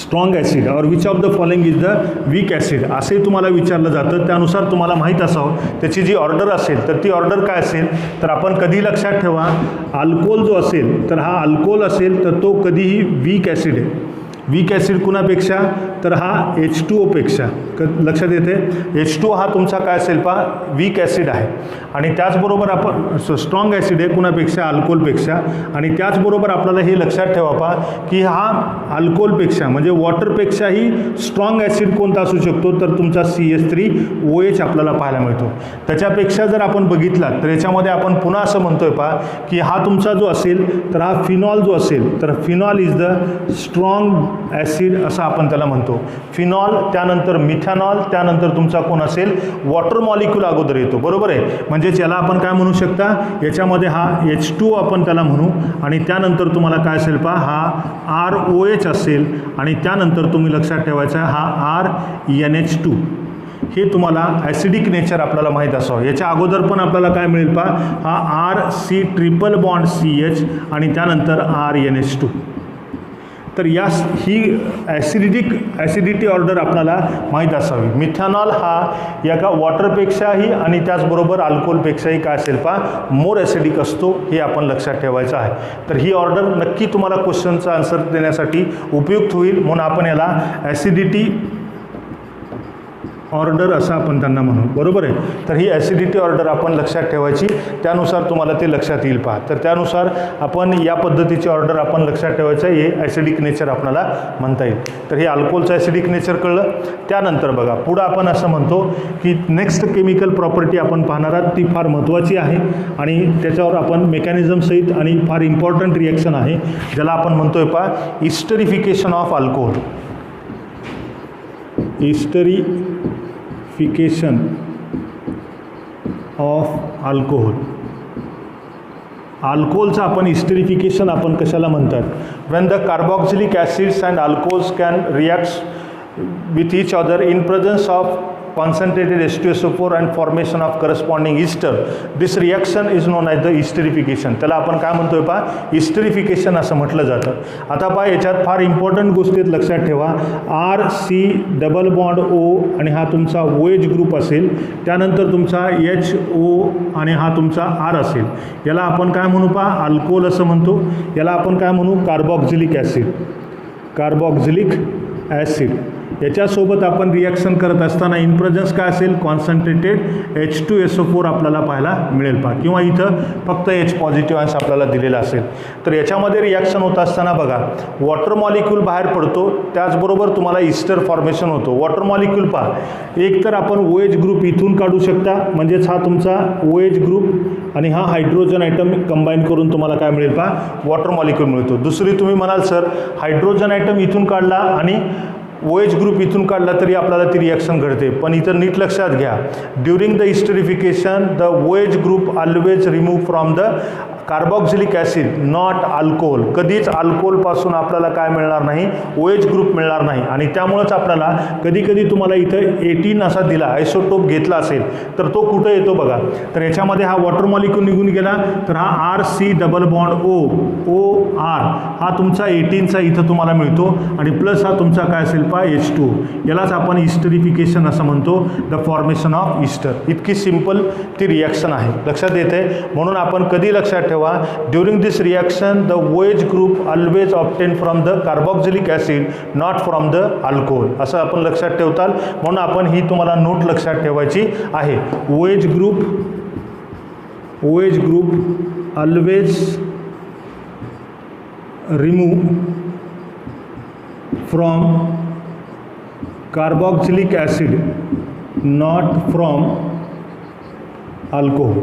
strong acid और which of the following is the weak acid असे तुम्हाला विचारलं जातं. त्यानुसार तुम्हाला माहीत असावं त्याची जी ऑर्डर असेल तर ती ऑर्डर काय असेल, तर आपण कधी लक्षात ठेवा, अल्कोहोल जो असेल तर हा अल्कोहोल असेल तर तो कधीही वीक ॲसिड आहे. वीक ॲसिड कुणापेक्षा, तर हा H2O पेक्षा. लक्षात येते, H2O हा तुमचा काय असेल पहा, वीक ॲसिड आहे. आणि त्याचबरोबर आपण स्ट्रॉंग ॲसिड आहे कुणापेक्षा, अल्कोहोलपेक्षा. आणि त्याचबरोबर आपल्याला हे लक्षात ठेवा पहा की हा अल्कोहोलपेक्षा म्हणजे वॉटरपेक्षाही स्ट्रॉंग ॲसिड कोणता असू शकतो, तर तुमचा CH3OH आपल्याला पाहायला मिळतो. त्याच्यापेक्षा जर आपण बघितला तर याच्यामध्ये आपण पुन्हा असं म्हणतोय पहा की हा तुमचा जो असेल तर हा फिनॉल जो असेल तर phenol is the strong acid असं आपण त्याला म्हणतो. फिनॉल, त्यानंतर मिथॅनॉल, त्यानंतर तुमचा कोण असेल, वॉटर मॉलिक्यूल अगोदर येतो, बरोबर आहे. म्हणजेच याला आपण काय म्हणू शकता, याच्यामध्ये हा H2O आपण त्याला म्हणू आणि त्यानंतर तुम्हाला काय असेल पहा, हा ROH असेल आणि त्यानंतर तुम्ही लक्षात ठेवायचा हा RNH2. हे तुम्हाला ॲसिडिक नेचर आपल्याला माहीत असावं. याच्या अगोदर पण आपल्याला काय मिळेल पहा, हा RC ट्रिपल बॉन्ड CH आणि त्यानंतर RNH2. तर ही ॲसिडिटी ऑर्डर आपल्याला माहीत असावी. मिथॅनॉल हा एका वॉटरपेक्षाही आणि त्याचबरोबर अल्कोहोलपेक्षाही काय असेल पहा, मोर ॲसिडिक असतो, हे आपण लक्षात ठेवायचं आहे. तर ही ऑर्डर नक्की तुम्हाला क्वेश्चनचा आन्सर देण्यासाठी उपयुक्त होईल, म्हणून आपण याला ॲसिडिटी ऑर्डर असं आपण त्यांना म्हणू, बरोबर आहे. तर ही ॲसिडिटी ऑर्डर आपण लक्षात ठेवायची, त्यानुसार तुम्हाला ते लक्षात येईल पहा. तर त्यानुसार आपण या पद्धतीची ऑर्डर आपण लक्षात ठेवायचं, हे ॲसिडिक नेचर आपल्याला म्हणता येईल. तर हे अल्कोहोलचं ॲसिडिक नेचर कळलं. त्यानंतर बघा पुढं आपण असं म्हणतो की नेक्स्ट केमिकल प्रॉपर्टी आपण पाहणार आहात, ती फार महत्त्वाची आहे आणि त्याच्यावर आपण मेकॅनिझमसहित आणि फार इम्पॉर्टंट रिॲक्शन आहे, ज्याला आपण म्हणतोय पहा esterification of alcohol. Esterification of alcohol. अल्कोहोलचं आपण इस्टरिफिकेशन आपण कशाला म्हणतात, when the carboxylic acids and alcohols can react with each other in presence of concentrated H2SO4 and formation of corresponding ester, this reaction is known as the esterification. त्याला आपण काय म्हणतोय पहा, इस्टरिफिकेशन असं म्हटलं जातं. आता पहा याच्यात फार इम्पॉर्टंट गोष्टी लक्षात ठेवा, RC डबल बॉन्ड O आणि हा तुमचा OH ग्रुप असेल, त्यानंतर तुमचा HO आणि हा तुमचा R असेल. याला आपण काय म्हणू पहा, अल्कोहोल असं म्हणतो. याला आपण काय म्हणू, कार्बॉक्झिलिक ॲसिड. कार्बॉक्झिलिक ॲसिड याच्यासोबत आपण रिॲक्शन करत असताना इन प्रेझन्स काय असेल, कॉन्सन्ट्रेटेड H2SO4 आपल्याला पाहायला मिळेल पहा, किंवा इथं फक्त H पॉझिटिव्ह अंश आपल्याला दिलेला असेल. तर याच्यामध्ये रिॲक्शन होत असताना बघा वॉटर मॉलिक्यूल बाहेर पडतो, त्याचबरोबर तुम्हाला इस्टर फॉर्मेशन होतो. वॉटर मॉलिक्यूल पहा, एक तर आपण OH ग्रुप इथून काढू शकता, म्हणजेच हा तुमचा OH ग्रुप आणि हा हायड्रोजन आयटम कंबाईन करून तुम्हाला काय मिळेल पहा, वॉटर मॉलिक्यूल मिळतो. दुसरी तुम्ही म्हणाल सर हायड्रोजन आयटम इथून काढला आणि OH ग्रुप इथून काढला तरी आपल्याला ती रिॲक्शन घडते, पण इथं नीट लक्षात घ्या, during the esterification the OH group always remove from the carboxylic acid not alcohol. कधीच अल्कोहोलपासून आपल्याला काय मिळणार नाही, OH ग्रुप मिळणार नाही. आणि त्यामुळेच आपल्याला कधी कधी तुम्हाला इथं 18 असा दिला आयसोटोप घेतला असेल तर तो कुठं येतो बघा, तर याच्यामध्ये हा वॉटर मॉलिक्यूल निघून गेला तर हा RC डबल बॉन्ड OR हा तुमचा 18चा इथं तुम्हाला मिळतो आणि प्लस हा तुमचा काय असेल पहा H2. यालाच आपण इस्टरिफिकेशन असं म्हणतो, द फॉर्मेशन ऑफ इस्टर. इतकी सिंपल ती रिॲक्शन आहे, लक्षात येते. म्हणून आपण कधी लक्षात ठेवा, during this reaction the OH group always obtain from the carboxylic acid not from the alcohol, असं आपण लक्षात ठेवताल. म्हणून आपण ही तुम्हाला नोट लक्षात ठेवायची आहे. OH group always remove from carboxylic acid not from alcohol.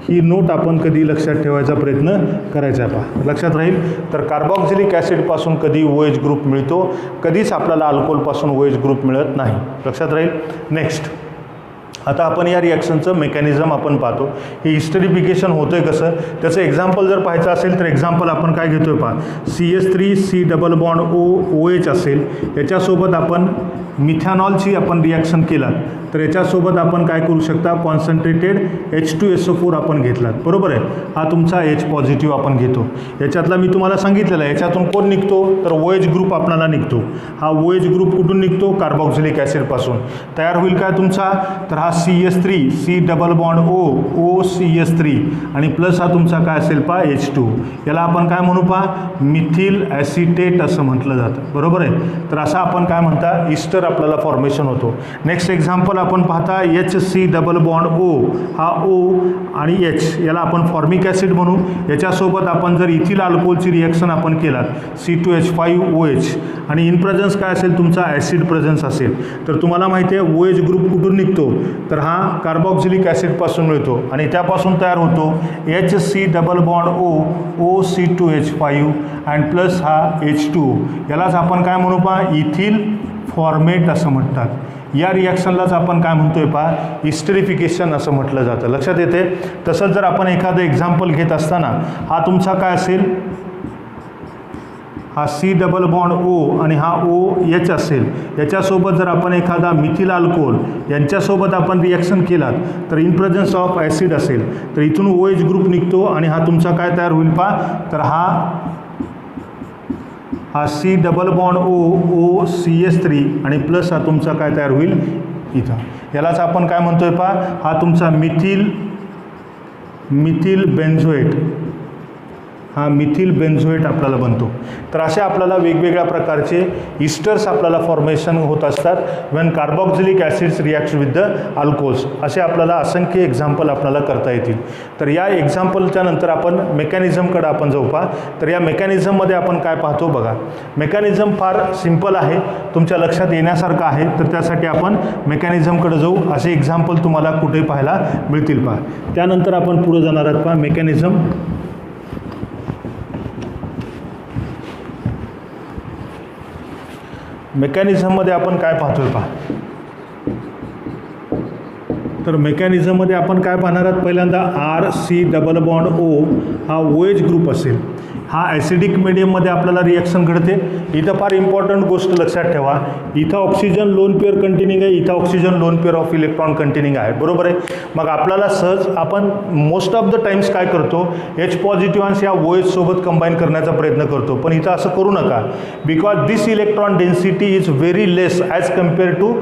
He note आपण कधी लक्षात ठेवायचा प्रयत्न करायचा आहे पहा, लक्षात राहील. तर कार्बॉक्झिलिक ॲसिडपासून कधी OH ग्रुप मिळतो, कधीच आपल्याला अल्कोहोलपासून OH ग्रुप मिळत नाही, लक्षात राहील. नेक्स्ट आता आपण या रिॲक्शनचं मेकॅनिझम आपण पाहतो. हे हिस्टरिफिकेशन होतं आहे कसं, त्याचं एक्झाम्पल जर पाहायचं असेल तर एक्झाम्पल आपण काय घेतो आहे पहा. CH3 C double bond OH असेल, याच्यासोबत आपण मिथॅनॉलची आपण रिॲक्शन केलात तर याच्यासोबत आपण काय करू शकता, कॉन्सन्ट्रेटेड H2SO4 आपण घेतलात, बरोबर आहे. हा तुमचा H पॉझिटिव्ह आपण घेतो. याच्यातला मी तुम्हाला सांगितलेलं आहे, याच्यातून कोण निघतो तर OH ग्रुप आपल्याला निघतो. हा OH ग्रुप कुठून निघतो, कार्बॉक्झिलिक ॲसिडपासून. तयार होईल काय तुमचा, तर हा CH3 C double bond OCH3 आणि प्लस हा तुमचा काय असेल पहा H2. याला आपण काय म्हणू पहा, मिथिल ॲसिटेट असं म्हटलं जातं, बरोबर आहे. तर असं आपण काय म्हणता, इस्टर आपल्याला फॉर्मेशन होतो. नेक्स्ट एक्झाम्पल आपण पाहता HC डबल बॉन्ड O, हा O आणि H याला आपण फॉर्मिक ॲसिड म्हणू. याच्यासोबत आपण जर इथिल अल्कोहोलची रिॲक्शन आपण केलात C2H5OH आणि इन प्रेझन्स काय असेल तुमचा ॲसिड प्रेझन्स असेल, तर तुम्हाला माहिती आहे OH ग्रुप कुठून निघतो, तर हा कार्बॉक्झिलिक ॲसिडपासून मिळतो आणि त्यापासून तयार होतो HC double bond OC2H5 and plus हा H2. यालाच आपण काय म्हणू पहा, इथिल फॉर्मेट असं म्हणतात. या रिॲक्शनलाच आपण काय म्हणतोय पहा, हिस्टरिफिकेशन असं म्हटलं जातं. लक्षात येते. तसंच जर आपण एखादं एक्झाम्पल घेत असताना हा तुमचा काय असेल, हा C डबल बॉन्ड O आणि हा OH असेल, याच्यासोबत जर आपण एखादा मिथिल अल्कोहोल यांच्यासोबत आपण रिॲक्शन केलात तर इन प्रेझन्स ऑफ ॲसिड असेल तर इथून OH ग्रुप निघतो आणि हा तुमचा काय तयार होईल पहा, तर हा C डबल बॉन्ड OCH3 आणि प्लस हा तुमचा काय तयार होईल इथं. यालाच आपण काय म्हणतोय पहा, हा तुमचा मिथिल बेन्झोएट, हा मिथिल बेन्झोएट आपल्याला बनतो. तर असे आपल्याला वेगवेगळ्या प्रकारचे इस्टर्स आपल्याला फॉर्मेशन होत असतात when carboxylic acids react with the alcohols. असे आपल्याला असंख्य एक्झाम्पल आपल्याला करता येतील. तर या एक्झाम्पलच्या नंतर आपण मेकॅनिझमकडे आपण जाऊ पहा. तर या मेकॅनिझममध्ये आपण काय पाहतो बघा. मेकॅनिझम फार सिंपल आहे, तुमच्या लक्षात येण्यासारखं आहे, तर त्यासाठी आपण मेकॅनिझमकडे जाऊ. असे एक्झाम्पल तुम्हाला कुठे पाहायला मिळतील पहा. त्यानंतर आपण पुढे जाणार आहात पहा. मेकॅनिझममध्ये आपण काय पाहतोय पहा. तर मेकॅनिझममध्ये आपण काय पाहणार आहात, पहिल्यांदा RC डबल बॉन्ड O हा OH ग्रुप असेल. हा ॲसिडिक मिडियममध्ये आपल्याला रिॲक्शन घडते. इथं फार इम्पॉर्टंट गोष्ट लक्षात ठेवा, इथं ऑक्सिजन लोन पेअर कंटेनिंग आहे, इथं oxygen lone pair of electron containing आहे, बरोबर आहे. मग आपल्याला सहज आपण मोस्ट ऑफ द टाइम्स काय करतो, H पॉझिटिव्ह या OH सोबत कंबाईन करण्याचा प्रयत्न करतो. पण इथं असं करू नका, because this electron density is very less as compare to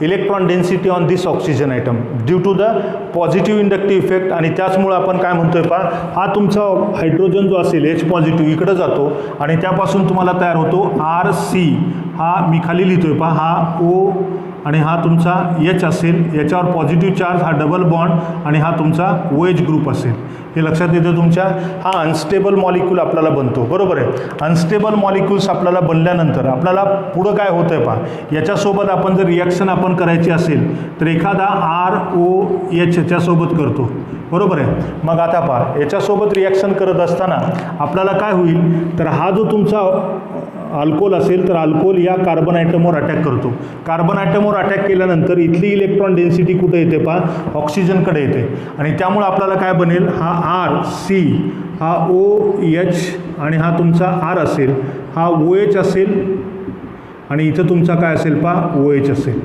electron density on this oxygen atom due to the positive inductive effect. आणि त्याचमुळे आपण काय म्हणतोय पहा, हा तुमचा हायड्रोजन जो असेल H पॉझिटिव्ह इकडं जातो आणि त्यापासून तुम्हाला तयार होतो RC. हा मी खाली लिहितोय पहा, हा O आणि हा तुमचा H असेल, याच्यावर पॉझिटिव्ह चार्ज, हा डबल बॉन्ड आणि हा तुमचा OH ग्रुप असेल. हे लक्षात येतं तुमच्या. हा अनस्टेबल मॉलिक्यूल आपल्याला बनतो, बरोबर आहे. अनस्टेबल मॉलिक्यूल्स आपल्याला बनल्यानंतर आपल्याला पुढं काय होतं आहे पहा, याच्यासोबत आपण जर रिॲक्शन आपण करायची असेल तर एखादा ROH याच्यासोबत करतो, बरोबर आहे. मग आता पहा, याच्यासोबत रिॲक्शन करत असताना आपल्याला काय होईल, तर हा जो तुमचा अल्कोहोल असेल तर अल्कोहोल या कार्बन ॲटमवर अटॅक करतो. कार्बन ॲटमवर अटॅक केल्यानंतर इथली इलेक्ट्रॉन डेन्सिटी कुठे येते पहा, ऑक्सिजनकडे येते आणि त्यामुळे आपल्याला काय बनेल, हा RC, हा OH आणि हा तुमचा R असेल, हा OH असेल आणि इथं तुमचा काय असेल पहा, OH असेल.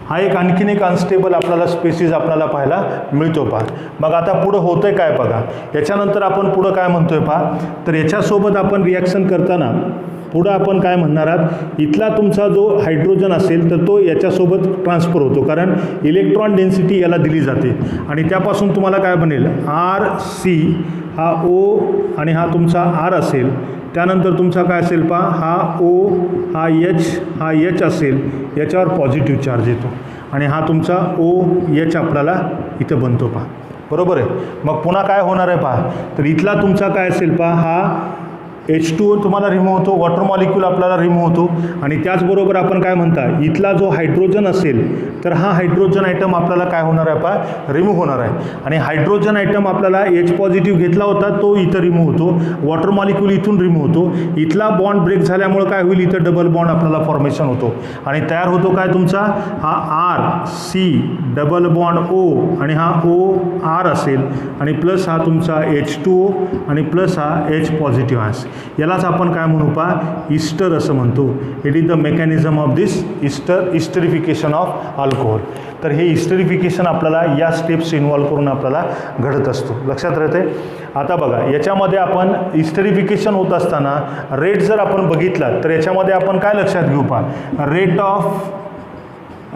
हा एक आणखीन एक अनस्टेबल आपल्याला स्पेसिस आपल्याला पाहायला मिळतो पहा. मग आता पुढं होतंय काय बघा. याच्यानंतर आपण पुढं काय म्हणतोय पहा, तर याच्यासोबत आपण रिॲक्शन करताना पुढं आपण काय म्हणणार आहात, इथला तुमचा जो हायड्रोजन असेल तर तो याच्यासोबत ट्रान्सफर होतो, कारण इलेक्ट्रॉन डेन्सिटी याला दिली जाते आणि त्यापासून तुम्हाला काय बनेल, RC, हा O आणि हा तुमचा R असेल. त्यानंतर तुमचा काय असेल पहा, हा O, हा H असेल, याच्यावर पॉझिटिव्ह चार्ज येतो आणि हा तुमचा OH आपल्याला इथं बनतो पहा, बरोबर आहे. मग पुन्हा काय होणार आहे पहा, तर इथला तुमचा काय असेल पहा, H2O तुम्हाला रिमूव्ह होतो, वॉटर मॉलिक्यूल आपल्याला रिमूव्ह होतो. आणि त्याचबरोबर आपण काय म्हणता, इथला जो हायड्रोजन असेल तर हा हायड्रोजन आयटम आपल्याला काय होणार आहे पहा, रिमूव्ह होणार आहे. आणि हायड्रोजन आयटम आपल्याला H पॉझिटिव्ह घेतला होता तो इथं रिमूव्ह होतो, वॉटर मॉलिक्यूल इथून रिमूव्ह होतो. इथला बॉन्ड ब्रेक झाल्यामुळे काय होईल, इथं डबल बॉन्ड आपल्याला फॉर्मेशन होतो आणि तयार होतो काय तुमचा हा RC डबल बॉन्ड O आणि हा OR असेल आणि प्लस हा तुमचा H2O आणि प्लस हा H पॉझिटिव्ह आहे. यालाच आपण काय म्हणू पहा, इस्टर असं म्हणतो. It is the mechanism of this esterification of alcohol. तर हे इस्टरिफिकेशन आपल्याला या स्टेप्स इन्व्हॉल्व करून आपल्याला घडत असतो. लक्षात राहते. आता बघा याच्यामध्ये आपण इस्टरिफिकेशन होत असताना रेट जर आपण बघितला तर याच्यामध्ये आपण काय लक्षात घेऊ पहा,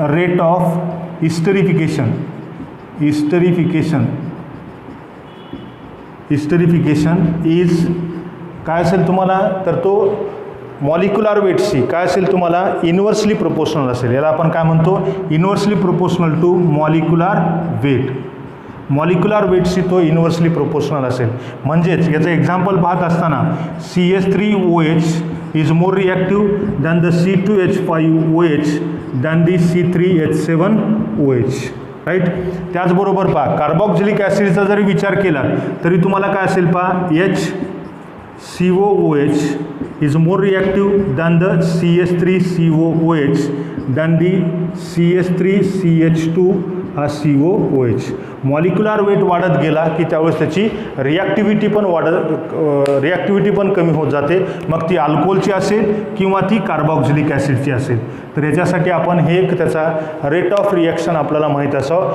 रेट ऑफ इस्टरिफिकेशन इज काय असेल तुम्हाला, तर तो मॉलिक्युलर वेटशी काय असेल तुम्हाला, इन्व्हर्सली प्रोपोर्शनल असेल. याला आपण काय म्हणतो, inversely proportional to molecular weight. Molecular वेटशी तो इन्व्हर्सली प्रोपोर्शनल असेल. म्हणजेच याचं एक्झाम्पल पाहत असताना CH3OH is more reactive than the C2H5OH than the C3H7OH. Right. त्याचबरोबर पहा कार्बॉक्झिलिक ॲसिडचा जरी विचार केला तरी तुम्हाला काय असेल पहा, HCOOH is more reactive than the CH3COOH than the CH3CH2 हा COOH. मॉलिक्युलर वेट वाढत गेला की त्यावेळेस त्याची रिॲक्टिव्हिटी पण कमी होत जाते, मग ती अल्कोहोलची असेल किंवा ती कार्बॉक्झिलिक ॲसिडची असेल. तर याच्यासाठी आपण हे एक त्याचा रेट ऑफ रिॲक्शन आपल्याला माहीत असावं.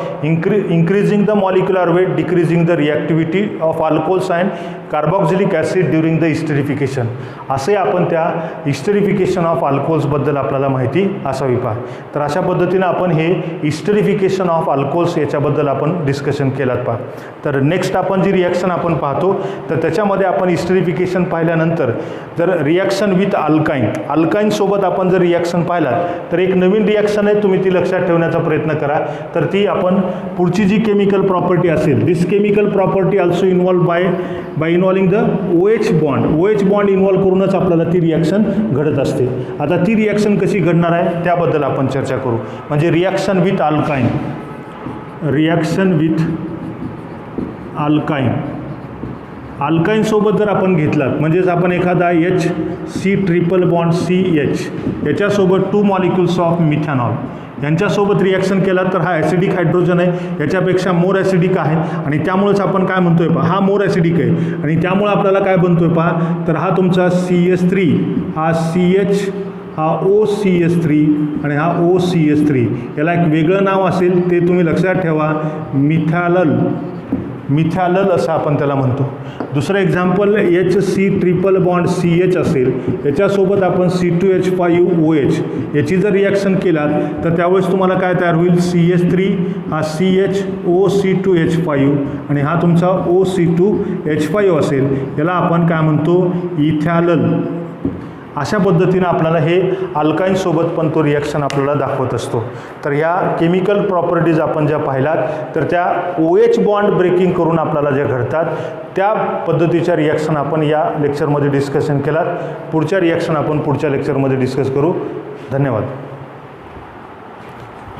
Increasing the molecular weight, decreasing the reactivity of alcohols and carboxylic acid during the esterification. असे आपण त्या इस्टरिफिकेशन ऑफ अल्कोहोल्सबद्दल आपल्याला माहिती असावी पहा. तर अशा पद्धतीनं आपण हे इस्टरिफिकेशन ऑफ अल्कोहोल्स याच्याबद्दल आपण डिस्कशन केलात पहा. तर नेक्स्ट आपण जी रिॲक्शन आपण पाहतो तर त्याच्यामध्ये आपण इस्टरिफिकेशन पाहिल्यानंतर जर रिॲक्शन विथ अल्काईनसोबत आपण जर रिॲक्शन पाहिलात तर एक नवीन रिॲक्शन आहे, तुम्ही ती लक्षात ठेवण्याचा प्रयत्न करा. तर ती आपण पुढची जी केमिकल प्रॉपर्टी असेल, this chemical property also involve by involving the OH bond involve करूनच आपल्याला ती रिॲक्शन घडत असते. आता ती रिॲक्शन कशी घडणार आहे त्याबद्दल आपण चर्चा करू. म्हणजे रिॲक्शन विथ अल्काईनसोबत जर आपण घेतलात, म्हणजेच आपण एखादा HC ट्रिपल बॉन्ड CH याच्यासोबत 2 मॉलिक्युल्स ऑफ मिथॅनॉल यांच्यासोबत रिॲक्शन केला तर हा ॲसिडिक हायड्रोजन आहे, याच्यापेक्षा मोर ॲसिडिक आहे आणि त्यामुळेच आपण काय म्हणतोय पहा, हा मोर ॲसिडिक आहे आणि त्यामुळे आपल्याला काय बनतोय पहा, तर हा तुमचा CH3 हा CH हा OCH3 आणि हा OCH3 याला एक वेगळं नाव असेल ते तुम्ही लक्षात ठेवा, मिथॅलल असं आपण त्याला म्हणतो. दुसरं example HC triple bond CH असेल, याच्यासोबत आपण C2H5OH याची जर रिॲक्शन केलात तर त्यावेळेस तुम्हाला काय तयार होईल, CH3 हा CHOC2H5 आणि हा तुमचा OC2H5 असेल. याला आपण काय म्हणतो, इथॅलल. अशा पद्धतीनं आपल्याला हे अल्काईनसोबत पण तो रिॲक्शन आपल्याला दाखवत असतो. तर ह्या केमिकल प्रॉपर्टीज आपण ज्या पाहिलात तर त्या OH बॉन्ड ब्रेकिंग करून आपल्याला ज्या घडतात त्या पद्धतीच्या रिॲक्शन आपण या लेक्चरमध्ये डिस्कशन केलात. पुढच्या रिॲक्शन आपण पुढच्या लेक्चरमध्ये डिस्कस करू. धन्यवाद.